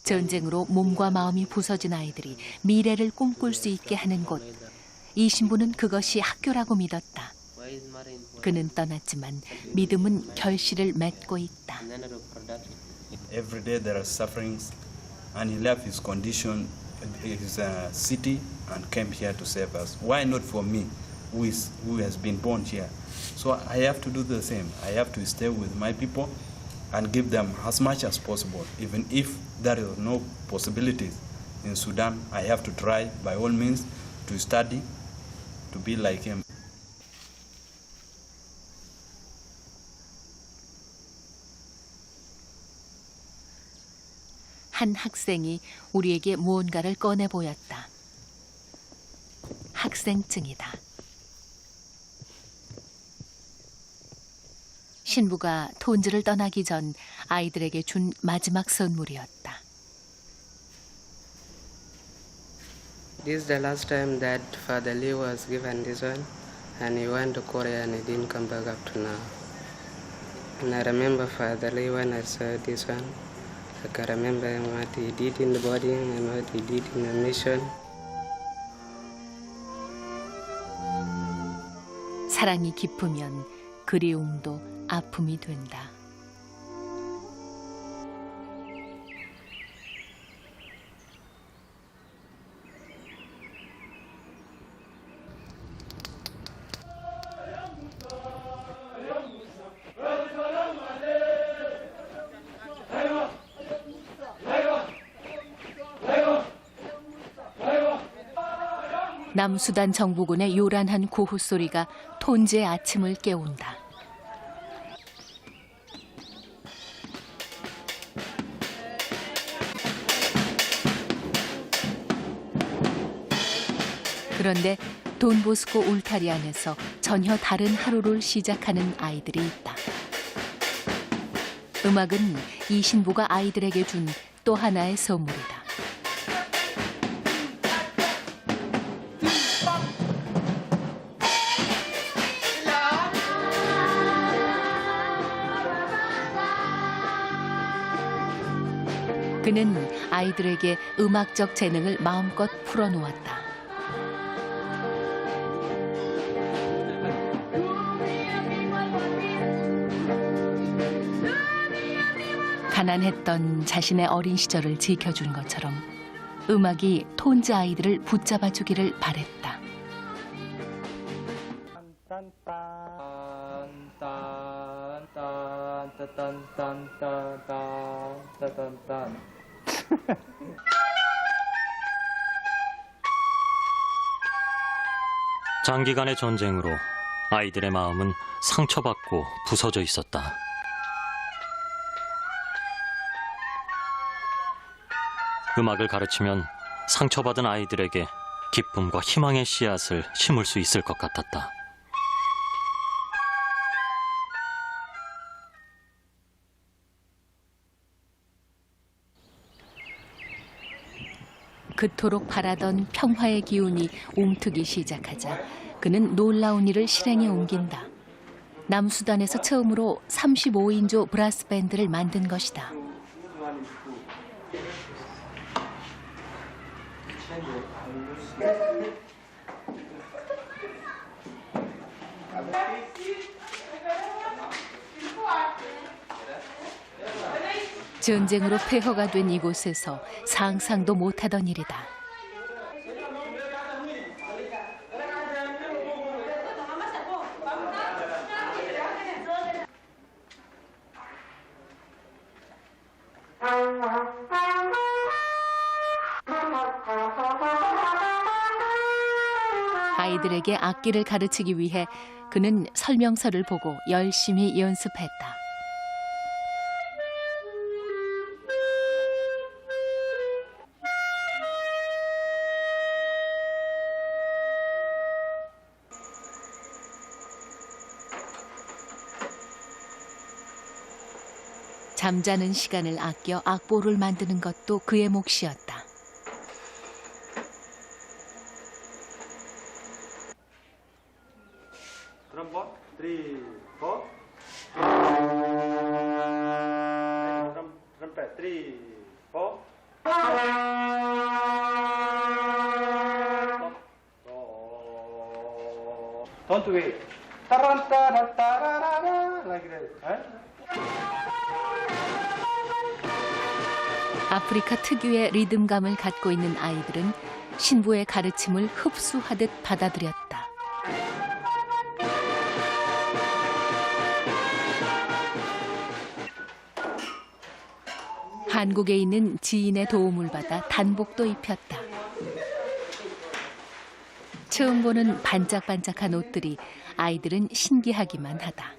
전쟁으로 몸과 마음이 부서진 아이들이 미래를 꿈꿀 수 있게 하는 곳. 이 신부는 그것이 학교라고 믿었다. 그는 떠났지만 믿음은 결실을 맺고 있다. Every day there are sufferings, and he left his condition, his city, and came here to save us. Why not for me, who has been born here? So I have to do the same. I have to stay with my people and give them as much as possible. Even if there is no possibilities in Sudan, I have to try by all means to study, to be like him. 한 학생이 우리에게 무언가를 꺼내 보였다. 학생증이다. 신부가 톤즈를 떠나기 전 아이들에게 준 마지막 선물이었다. This is the last time that Father Lee was given this one, and he went to Korea and he didn't come back up to now. And I remember Father Lee when I saw this one. I can remember what he did in the body and what he did in the mission. 사랑이 깊으면 그리움도 아픔이 된다. 남수단 정부군의 요란한 고호 소리가 톤지의 아침을 깨운다. 그런데 돈보스코 울타리 안에서 전혀 다른 하루를 시작하는 아이들이 있다. 음악은 이 신부가 아이들에게 준 또 하나의 선물이다. 그는 아이들에게 음악적 재능을 마음껏 풀어놓았다. 가난했던 자신의 어린 시절을 지켜준 것처럼 음악이 톤즈 아이들을 붙잡아 주기를 바랬다. 장기간의 전쟁으로 아이들의 마음은 상처받고 부서져 있었다. 음악을 가르치면 상처받은 아이들에게 기쁨과 희망의 씨앗을 심을 수 있을 것 같았다. 그토록 바라던 평화의 기운이 움트기 시작하자 그는 놀라운 일을 실행에 옮긴다. 남수단에서 처음으로 35인조 브라스 밴드를 만든 것이다. 전쟁으로 폐허가 된 이곳에서 상상도 못하던 일이다. 아이들에게 악기를 가르치기 위해 그는 설명서를 보고 열심히 연습했다. 잠자는 시간을 아껴 악보를 만드는 것도 그의 몫이었다. 트럼본 3, 4. 트럼펫 3, 4. Don't wait. Like that. 아프리카 특유의 리듬감을 갖고 있는 아이들은 신부의 가르침을 흡수하듯 받아들였다. 한국에 있는 지인의 도움을 받아 단복도 입혔다. 처음 보는 반짝반짝한 옷들이 아이들은 신기하기만 하다.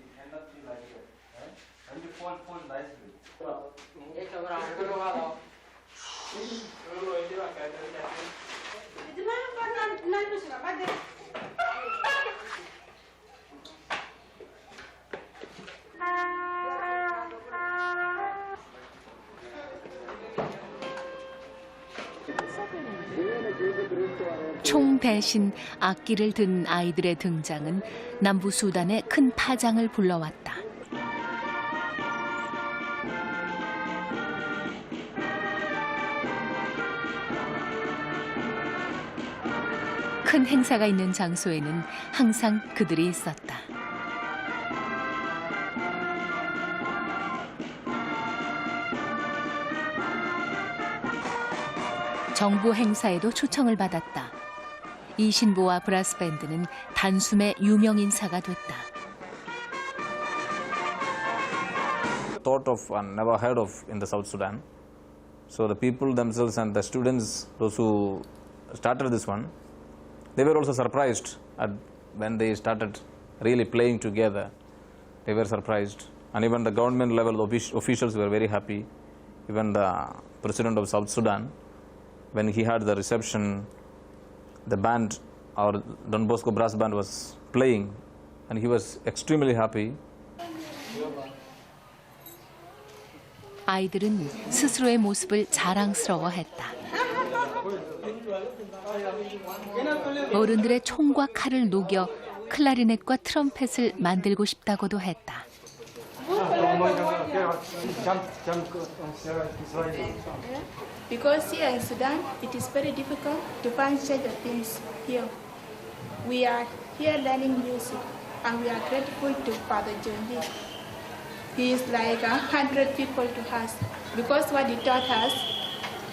총 대신 악기를 든 아이들의 등장은 남부 수단에 큰 파장을 불러왔다. 큰 행사가 있는 장소에는 항상 그들이 있었다. 정부 행사에도 초청을 받았다. 이 신부와 브라스 밴드는 단숨에 유명 인사가 됐다. Thought of and never heard of in the South Sudan. So the people themselves and the students, those who started this one, they were also surprised when they started really playing together. They were surprised, and even the government level officials were very happy. Even the president of South Sudan, when he had the reception, the band, our Don Bosco brass band was playing, and he was extremely happy. 아이들은 스스로의 모습을 자랑스러워했다. 어른들의 총과 칼을 녹여 클라리넷과 트럼펫을 만들고 싶다고도 했다. Because here in Sudan, it is very difficult to find such things here. We are here learning music, and we are grateful to Father John Lee. He is like 100 people to us. Because what he taught us,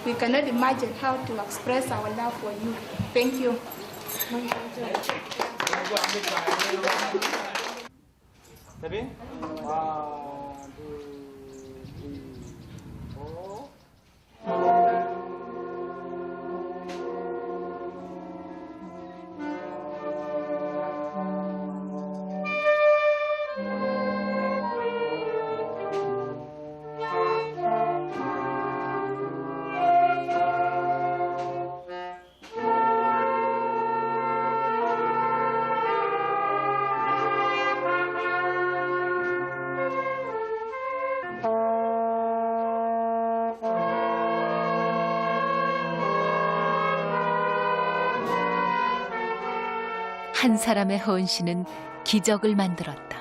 we cannot imagine how to express our love for you. Thank you. 한 사람의 헌신은 기적을 만들었다.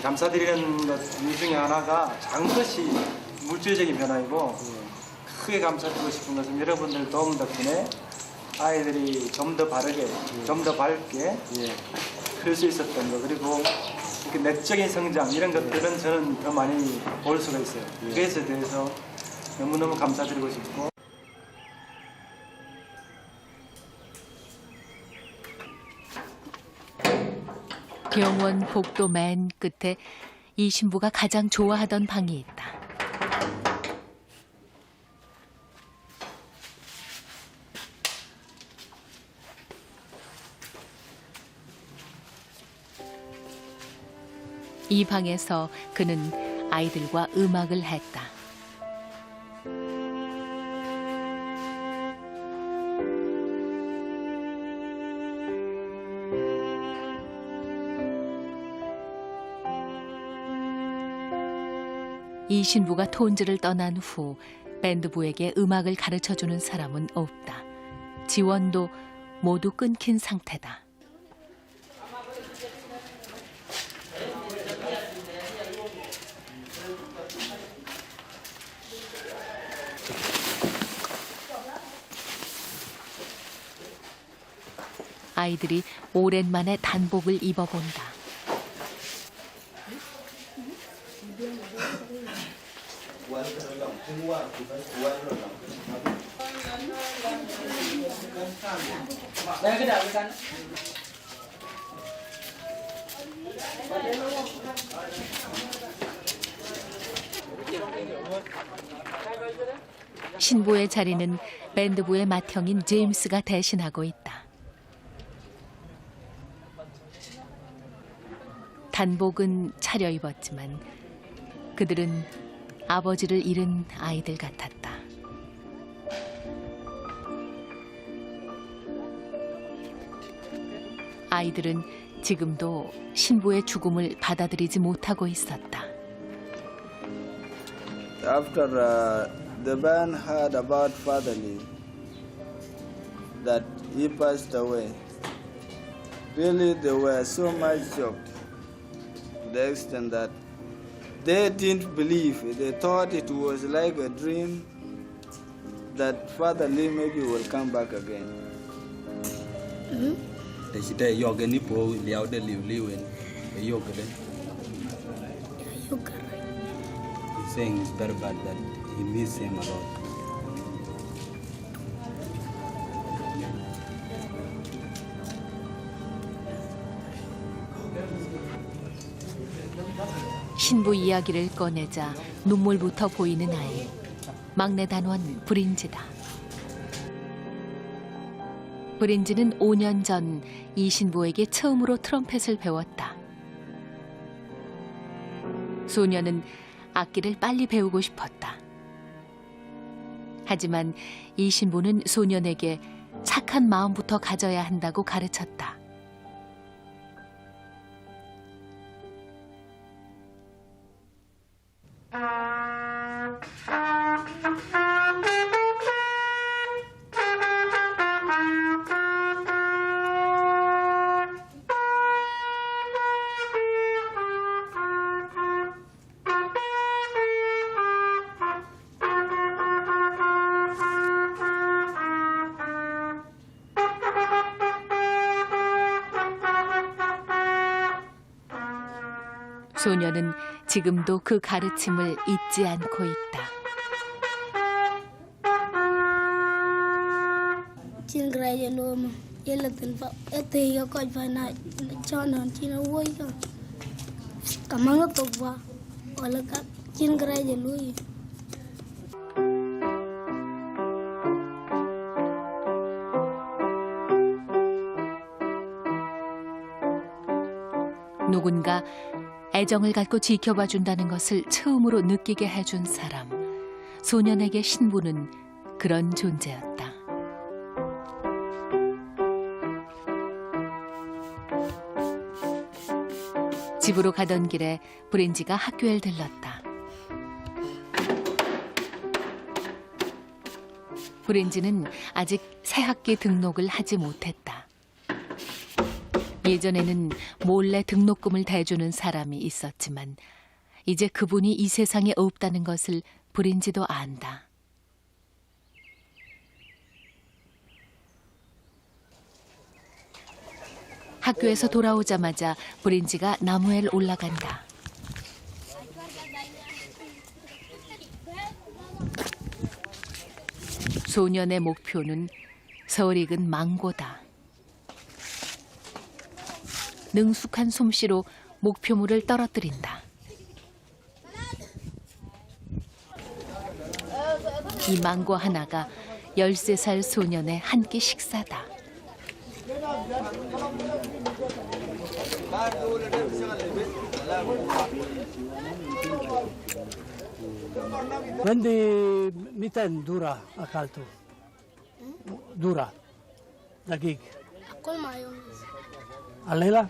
감사드리는 것 중에 하나가 작은 것이 물질적인 변화이고 크게 감사드리고 싶은 것은 여러분들 도움 덕분에 아이들이 좀 더 바르게, 좀 더 밝게 클 수 있었던 거, 그리고 이렇게 내적인 성장 이런 것들은 저는 더 많이 볼 수가 있어요. 그것에 대해서 너무너무 감사드리고 싶고. 병원 복도 맨 끝에 이 신부가 가장 좋아하던 방이 있다. 이 방에서 그는 아이들과 음악을 했다. 이 신부가 톤즈를 떠난 후 밴드부에게 음악을 가르쳐주는 사람은 없다. 지원도 모두 끊긴 상태다. 아이들이 오랜만에 단복을 입어본다. 신부의 자리는 밴드부의 맏형인 제임스가 대신하고 있다. 단복은 차려입었지만 그들은 아버지를 잃은 아이들 같았다. 아이들은 지금도 신부의 죽음을 받아들이지 못하고 있었다. After the band heard about Father Lee, that he passed away, really they were so much shocked to the extent that they didn't believe. They thought it was like a dream that Father Lee maybe will come back again. He's saying it's very bad that he missed him a lot. 신부 이야기를 꺼내자 눈물부터 보이는 아이. 막내 단원 브린지다. 브린지는 5년 전 이 신부에게 처음으로 트럼펫을 배웠다. 소녀는 악기를 빨리 배우고 싶었다. 하지만 이 신부는 소년에게 착한 마음부터 가져야 한다고 가르쳤다. 소녀는 지금도 그 가르침을 잊지 않고 있다. 누군가 애정을 갖고 지켜봐 준다는 것을 처음으로 느끼게 해준 사람. 소년에게 신부는 그런 존재였다. 집으로 가던 길에 브린지가 학교에 들렀다. 브린지는 아직 새학기 등록을 하지 못했다. 예전에는 몰래 등록금을 대주는 사람이 있었지만 이제 그분이 이 세상에 없다는 것을 브린지도 안다. 학교에서 돌아오자마자 브린지가 나무에 올라간다. 소년의 목표는 설익은 망고다. 능숙한 솜씨로 목표물을 떨어뜨린다. 이 망고 하나가 13살 소년의 한 끼 식사다. Nanti mitan dura akal tu. Dura. Dagig. Akol mayo. Alela?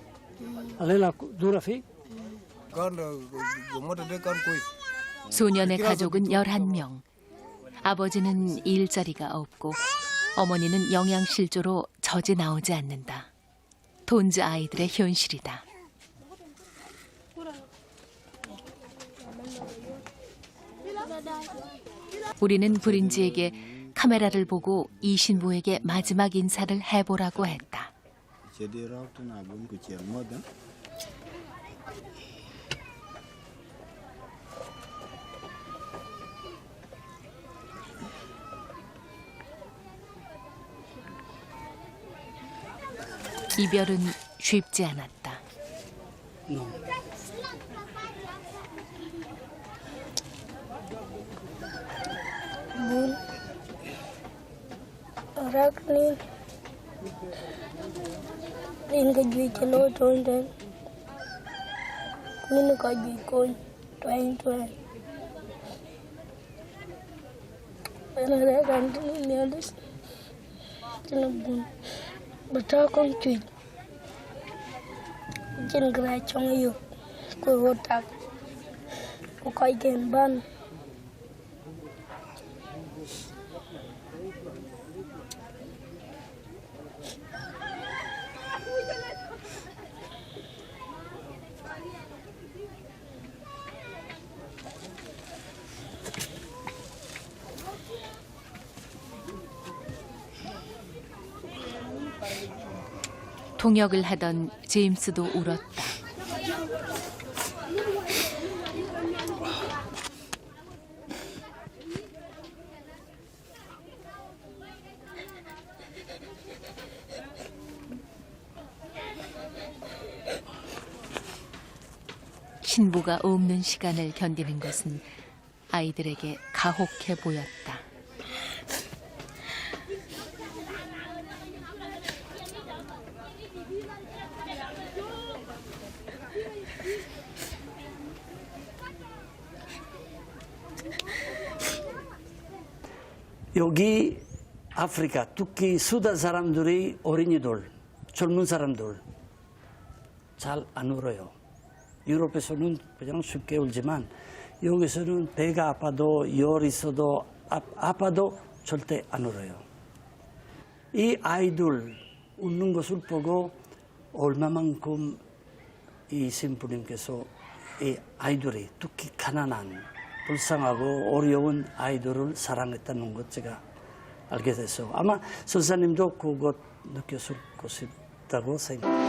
Alela dura fi? 소년의 가족은 11명. 아버지는 일자리가 없고 어머니는 영양실조로 젖이 나오지 않는다. 돈즈 아이들의 현실이다. 우리는 브린지에게 카메라를 보고 이 신부에게 마지막 인사를 해보라고 했다. 이별은 쉽지 않았다. Bun. Raknin. Rin ka jui chalo ton den. Kuin ka jui kon. 2020. When I got near this, but I can't tweet. Jin grai chong you, go wotak, okay, can ban. 통역을 하던 제임스도 울었다. 친부가 없는 시간을 견디는 것은 아이들에게 가혹해 보였다. 여기 아프리카, 특히 수단 사람들이 어린이들, 젊은 사람들 잘 안 울어요. 유럽에서는 그냥 쉽게 울지만 여기서는 배가 아파도 열 있어도 아파도 절대 안 울어요. 이 아이들 웃는 것을 보고 얼마만큼 이 신부님께서 이 아이들이 특히 가난한 불쌍하고 어려운 아이들을 사랑했다는 것 제가 알게 됐어요. 아마 선사님도 그것 느꼈을 것이라고 생각합니다.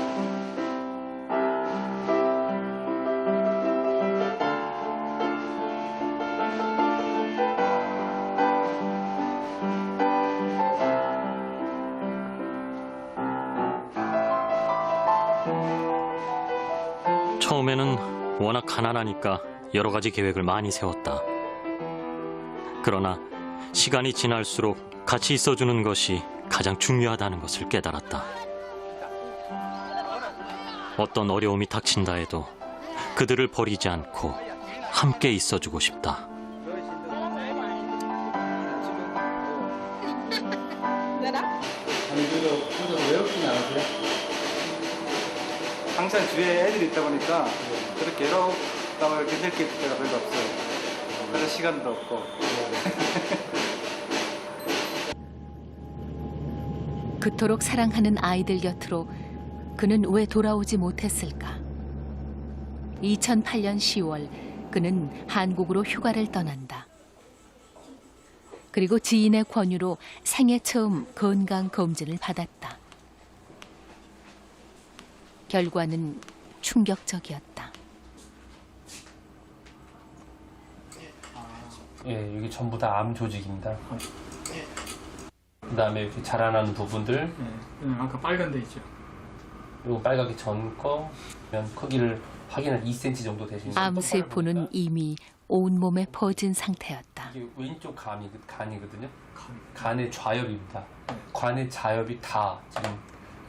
처음에는 워낙 가난하니까 여러 가지 계획을 많이 세웠다. 그러나 시간이 지날수록 같이 있어주는 것이 가장 중요하다는 것을 깨달았다. 어떤 어려움이 닥친다 해도 그들을 버리지 않고 함께 있어주고 싶다. 항상 주위에 애들이 있다 보니까 그렇게 외롭다고 이렇게 느낄 때가 별로 없어요. 그래서 시간도 없고. 그토록 사랑하는 아이들 곁으로 그는 왜 돌아오지 못했을까? 2008년 10월 그는 한국으로 휴가를 떠난다. 그리고 지인의 권유로 생애 처음 건강검진을 받았다. 결과는 충격적이었다. 예, 여기 전부 다 암 조직입니다. 그다음에 이렇게 자라나는 부분들. 아까 빨간 데 있죠. 그리고 빨갛게 전 거, 크기를 확인한 2cm 정도 되시는. 암세포는 이미 온몸에 퍼진 상태였다. 이게 왼쪽 간이거든요. 간의 좌엽입니다. 간의 좌엽이 다 지금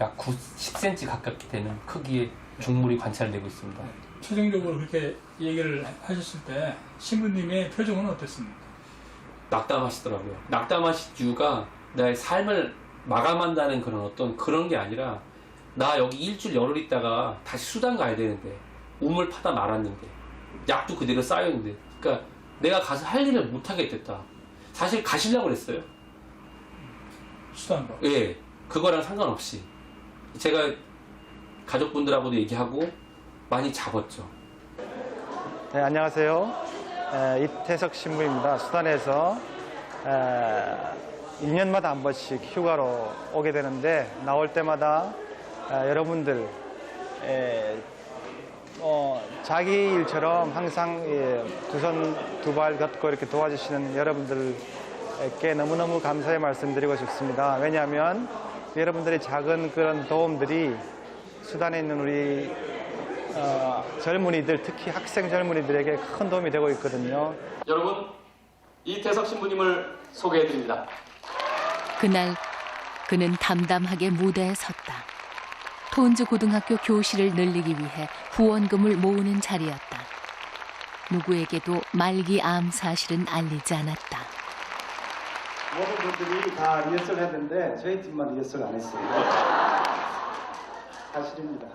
약 10cm 가깝게 되는 크기의 종물이 관찰되고 있습니다. 최종적으로 그렇게 얘기를 하셨을 때 신부님의 표정은 어땠습니까? 낙담하시더라고요. 낙담하신 이유가 나의 삶을 마감한다는 그런 게 아니라 나 여기 일주일 열흘 있다가 다시 수단 가야 되는데 우물 파다 말았는데 약도 그대로 쌓여있는데 그러니까 내가 가서 할 일을 못 하겠다. 사실 가시려고 그랬어요. 수단으로? 예, 그거랑 상관없이 제가 가족분들하고도 얘기하고 많이 잡았죠. 네, 안녕하세요. 이태석 신부입니다. 수단에서 1년마다 한 번씩 휴가로 오게 되는데 나올 때마다 여러분들 자기 일처럼 항상 두 손 두 발 걷고 이렇게 도와주시는 여러분들께 너무너무 감사의 말씀드리고 싶습니다. 왜냐하면 여러분들의 작은 그런 도움들이 수단에 있는 우리 젊은이들, 특히 학생 젊은이들에게 큰 도움이 되고 있거든요. 여러분, 이태석 신부님을 소개해드립니다. 그날 그는 담담하게 무대에 섰다. 톤즈 고등학교 교실을 늘리기 위해 후원금을 모으는 자리였다. 누구에게도 말기 암 사실은 알리지 않았다. 모든 분들이 다 리허설 했는데 저희 팀만 리허설 안 했어요. 사실입니다.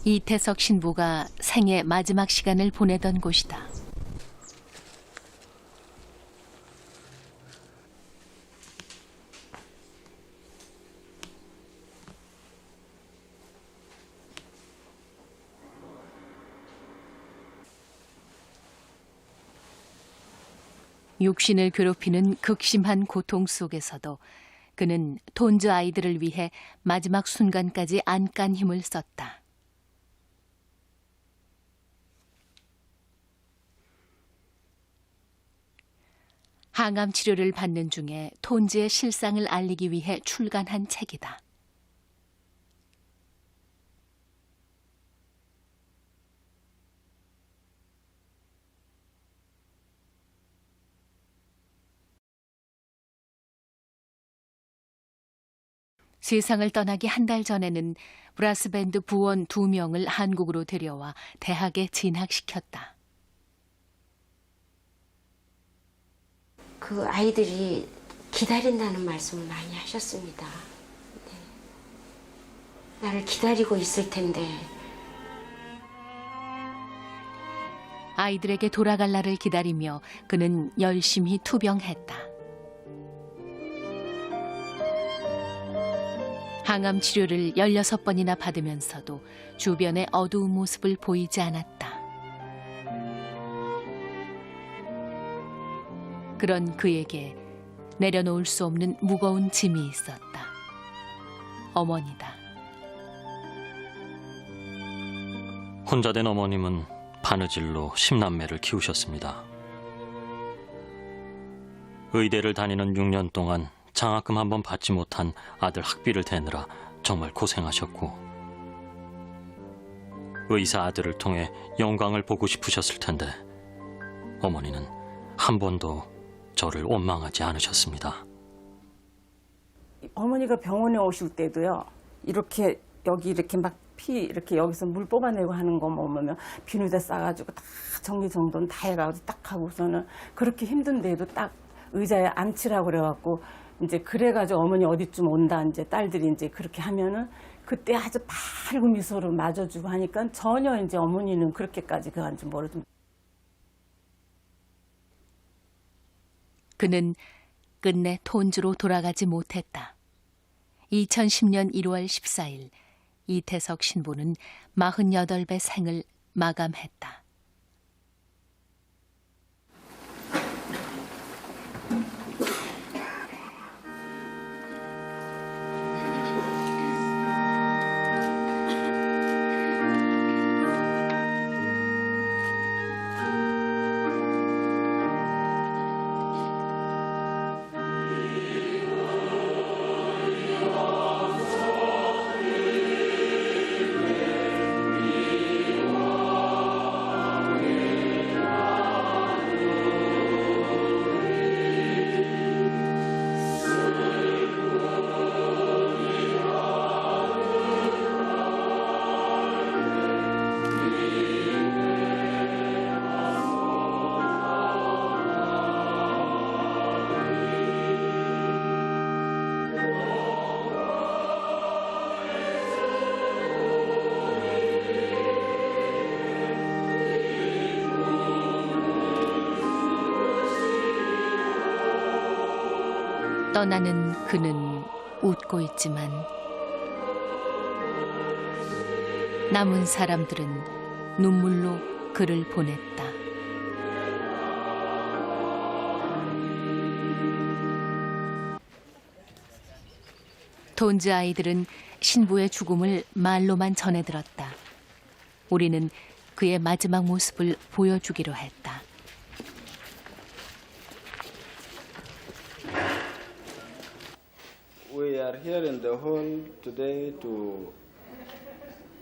이태석 신부가 생애 마지막 시간을 보내던 곳이다. 육신을 괴롭히는 극심한 고통 속에서도 그는 톤즈 아이들을 위해 마지막 순간까지 안간 힘을 썼다. 항암 치료를 받는 중에 톤즈의 실상을 알리기 위해 출간한 책이다. 세상을 떠나기 한 달 전에는 브라스밴드 부원 2명을 한국으로 데려와 대학에 진학시켰다. 그 아이들이 기다린다는 말씀을 많이 하셨습니다. 네. 나를 기다리고 있을 텐데. 아이들에게 돌아갈 날을 기다리며 그는 열심히 투병했다. 항암 치료를 16번이나 받으면서도 주변의 어두운 모습을 보이지 않았다. 그런 그에게 내려놓을 수 없는 무거운 짐이 있었다. 어머니다. 혼자 된 어머님은 바느질로 10남매를 키우셨습니다. 의대를 다니는 6년 동안 장학금 한 번 받지 못한 아들 학비를 대느라 정말 고생하셨고, 의사 아들을 통해 영광을 보고 싶으셨을 텐데 어머니는 한 번도 저를 원망하지 않으셨습니다. 어머니가 병원에 오실 때도요, 이렇게 여기 이렇게 막 피 이렇게 여기서 물 뽑아내고 하는 거 보면 비누에다 싸가지고 다 정리정돈 다 해가지고 딱 하고서는 그렇게 힘든데도 딱 의자에 앉히라고 그래갖고 이제 그래가지고 어머니 어디쯤 온다 이제 딸들이 이제 그렇게 하면은 그때 아주 밝은 미소로 맞아주고 하니까 전혀 이제 어머니는 그렇게까지 그한지 모르던. 그는 끝내 톤주로 돌아가지 못했다. 2010년 1월 14일 이태석 신부는 48배 생을 마감했다. 떠나는 그는 웃고 있지만 남은 사람들은 눈물로 그를 보냈다. 톤즈 아이들은 신부의 죽음을 말로만 전해들었다. 우리는 그의 마지막 모습을 보여주기로 했다. We are here in the hall today to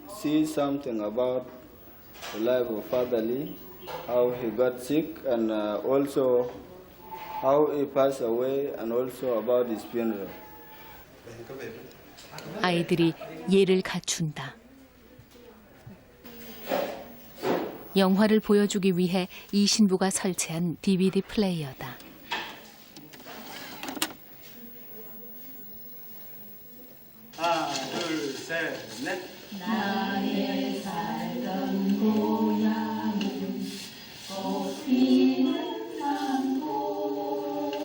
see something about the life of Father Lee, how he got sick, and also how he passed away, and also about his funeral. 아이들이 예를 갖춘다. 영화를 보여주기 위해 이 신부가 설치한 DVD 플레이어다. 하나, 둘, 셋, 넷. 나의 살던 고향은 꽃 피는 망고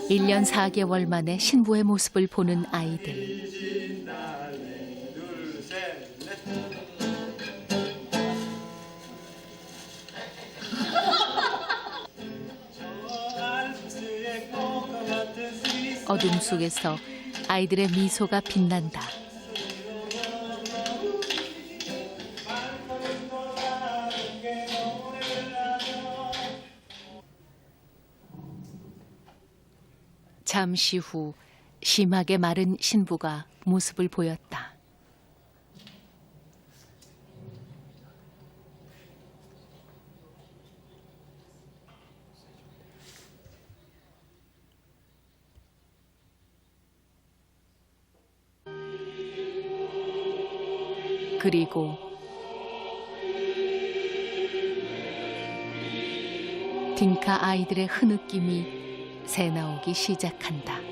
1년 4개월 만에 신부의 모습을 보는 아이들. 둘, 셋, 넷. 어둠 속에서 아이들의 미소가 빛난다. 잠시 후 심하게 마른 신부가 모습을 보였다. 그리고 딩카 아이들의 흐느낌이 새나오기 시작한다.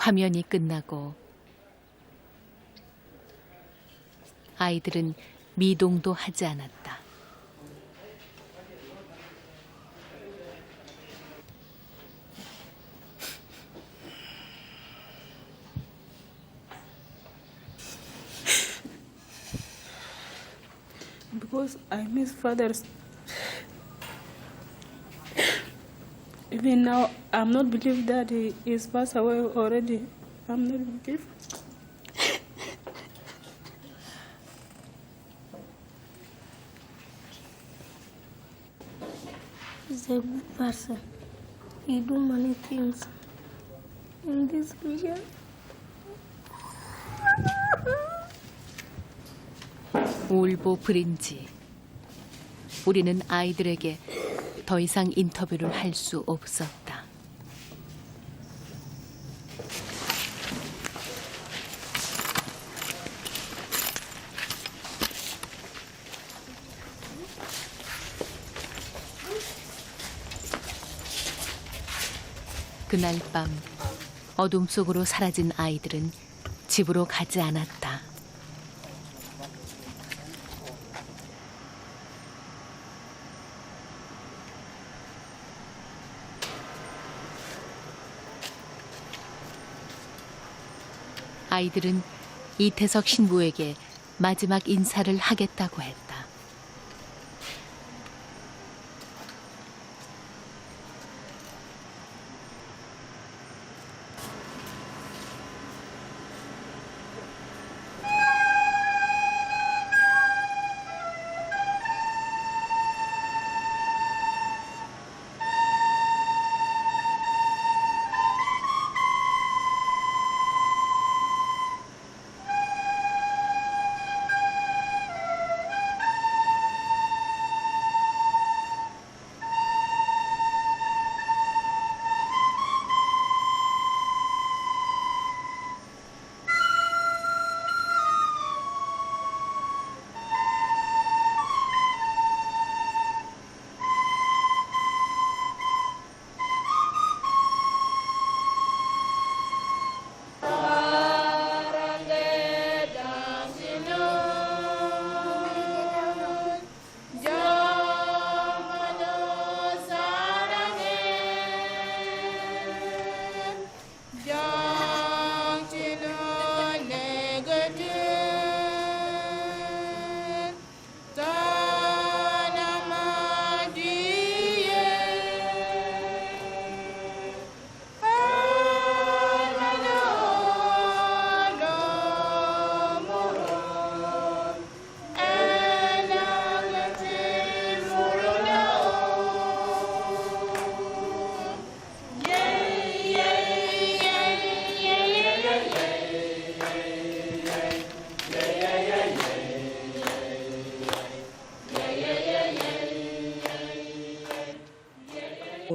화면이 끝나고 아이들은 미동도 하지 않았다. Because I miss fathers. Even now, I'm not believe that he is passed away already. I'm not believe. He's a good person. He do many things in this mission. 울보 브린지. 우리는 아이들에게 더 이상 인터뷰를 할 수 없었다. 그날 밤 어둠 속으로 사라진 아이들은 집으로 가지 않았다. 아이들은 이태석 신부에게 마지막 인사를 하겠다고 했다.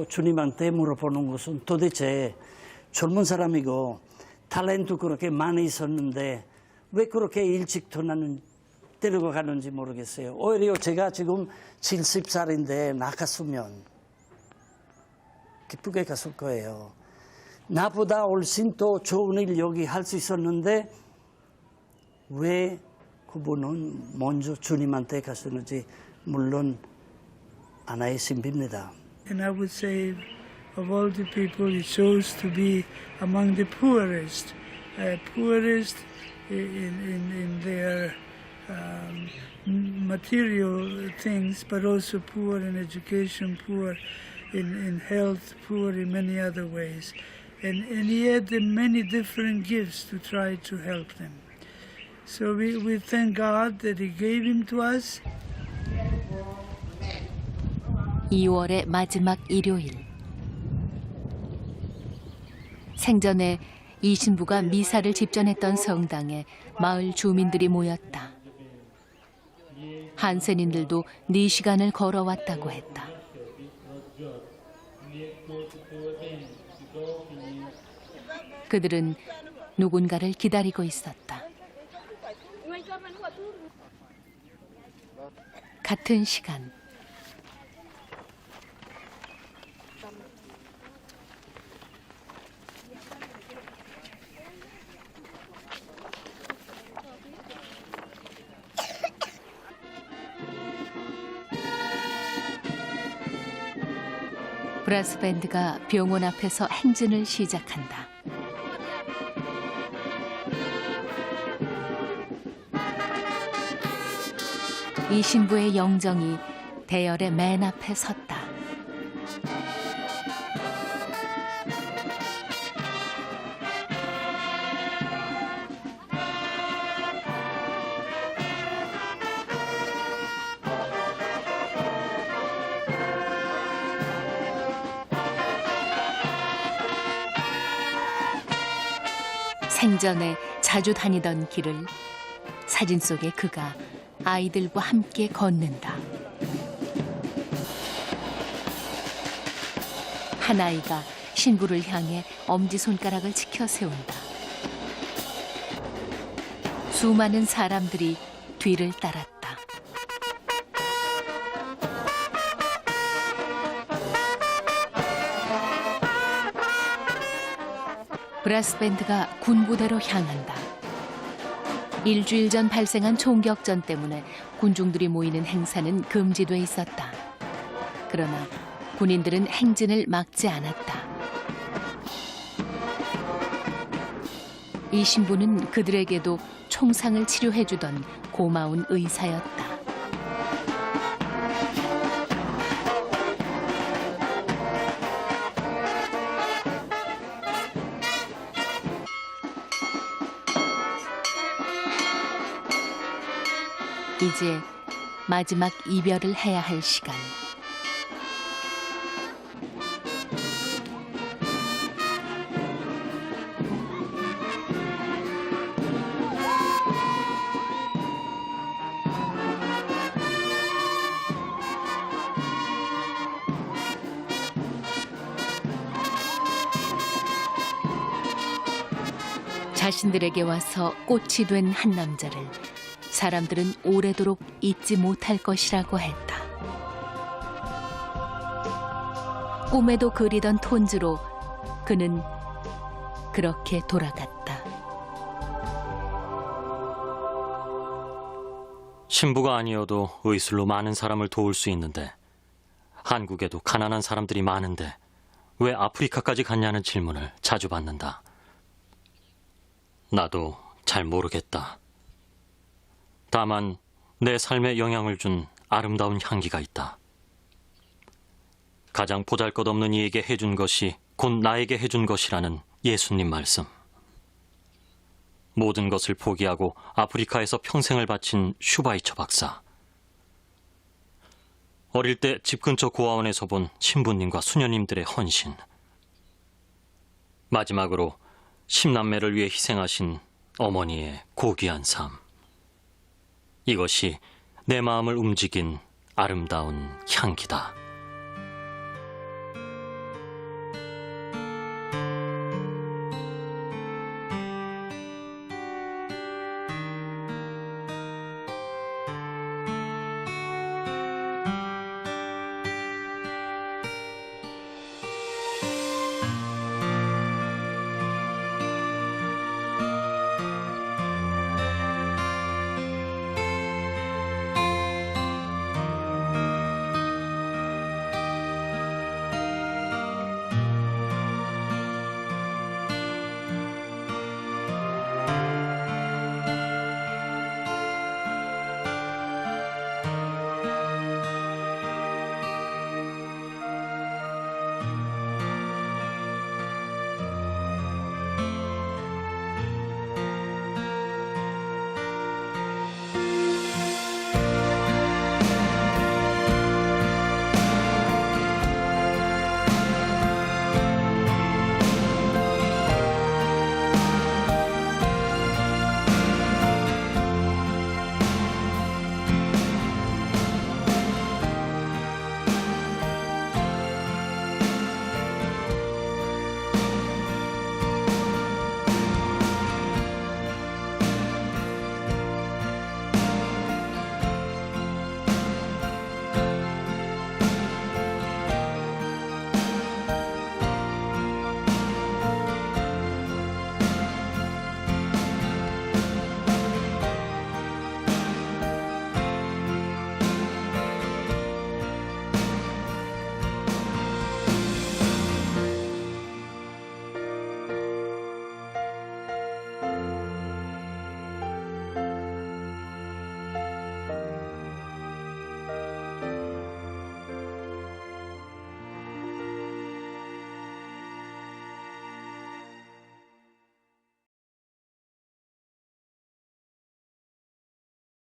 주님한테 물어보는 것은 도대체 젊은 사람이고 탤런트 그렇게 많이 있었는데 왜 그렇게 일찍 데리고 가는지 모르겠어요. 오히려 제가 지금 70살인데 나갔으면 기쁘게 갔을 거예요. 나보다 훨씬 더 좋은 일 여기 할 수 있었는데 왜 그분은 먼저 주님한테 갔었는지 물론 하나의 신비입니다. And I would say, of all the people, he chose to be among the poorest in their material things, but also poor in education, poor in health, poor in many other ways. And he had many different gifts to try to help them. So we thank God that he gave him to us. 2월의 마지막 일요일. 생전에 이 신부가 미사를 집전했던 성당에 마을 주민들이 모였다. 한센인들도 4시간을 걸어왔다고 했다. 그들은 누군가를 기다리고 있었다. 같은 시간. 브라스 밴드가 병원 앞에서 행진을 시작한다. 이 신부의 영정이 대열의 맨 앞에 섰다. 생전에 자주 다니던 길을 사진 속에 그가 아이들과 함께 걷는다. 한 아이가 신부를 향해 엄지손가락을 치켜 세운다. 수많은 사람들이 뒤를 따랐다. 브라스 밴드가 군부대로 향한다. 일주일 전 발생한 총격전 때문에 군중들이 모이는 행사는 금지돼 있었다. 그러나 군인들은 행진을 막지 않았다. 이 신부는 그들에게도 총상을 치료해주던 고마운 의사였다. 이제 마지막 이별을 해야 할 시간. 자신들에게 와서 꽃이 된 한 남자를 사람들은 오래도록 잊지 못할 것이라고 했다. 꿈에도 그리던 톤즈로 그는 그렇게 돌아갔다. 신부가 아니어도 의술로 많은 사람을 도울 수 있는데 한국에도 가난한 사람들이 많은데 왜 아프리카까지 갔냐는 질문을 자주 받는다. 나도 잘 모르겠다. 다만 내 삶에 영향을 준 아름다운 향기가 있다. 가장 보잘것없는 이에게 해준 것이 곧 나에게 해준 것이라는 예수님 말씀. 모든 것을 포기하고 아프리카에서 평생을 바친 슈바이처 박사. 어릴 때 집 근처 고아원에서 본 신부님과 수녀님들의 헌신. 마지막으로 10남매를 위해 희생하신 어머니의 고귀한 삶. 이것이 내 마음을 움직인 아름다운 향기다.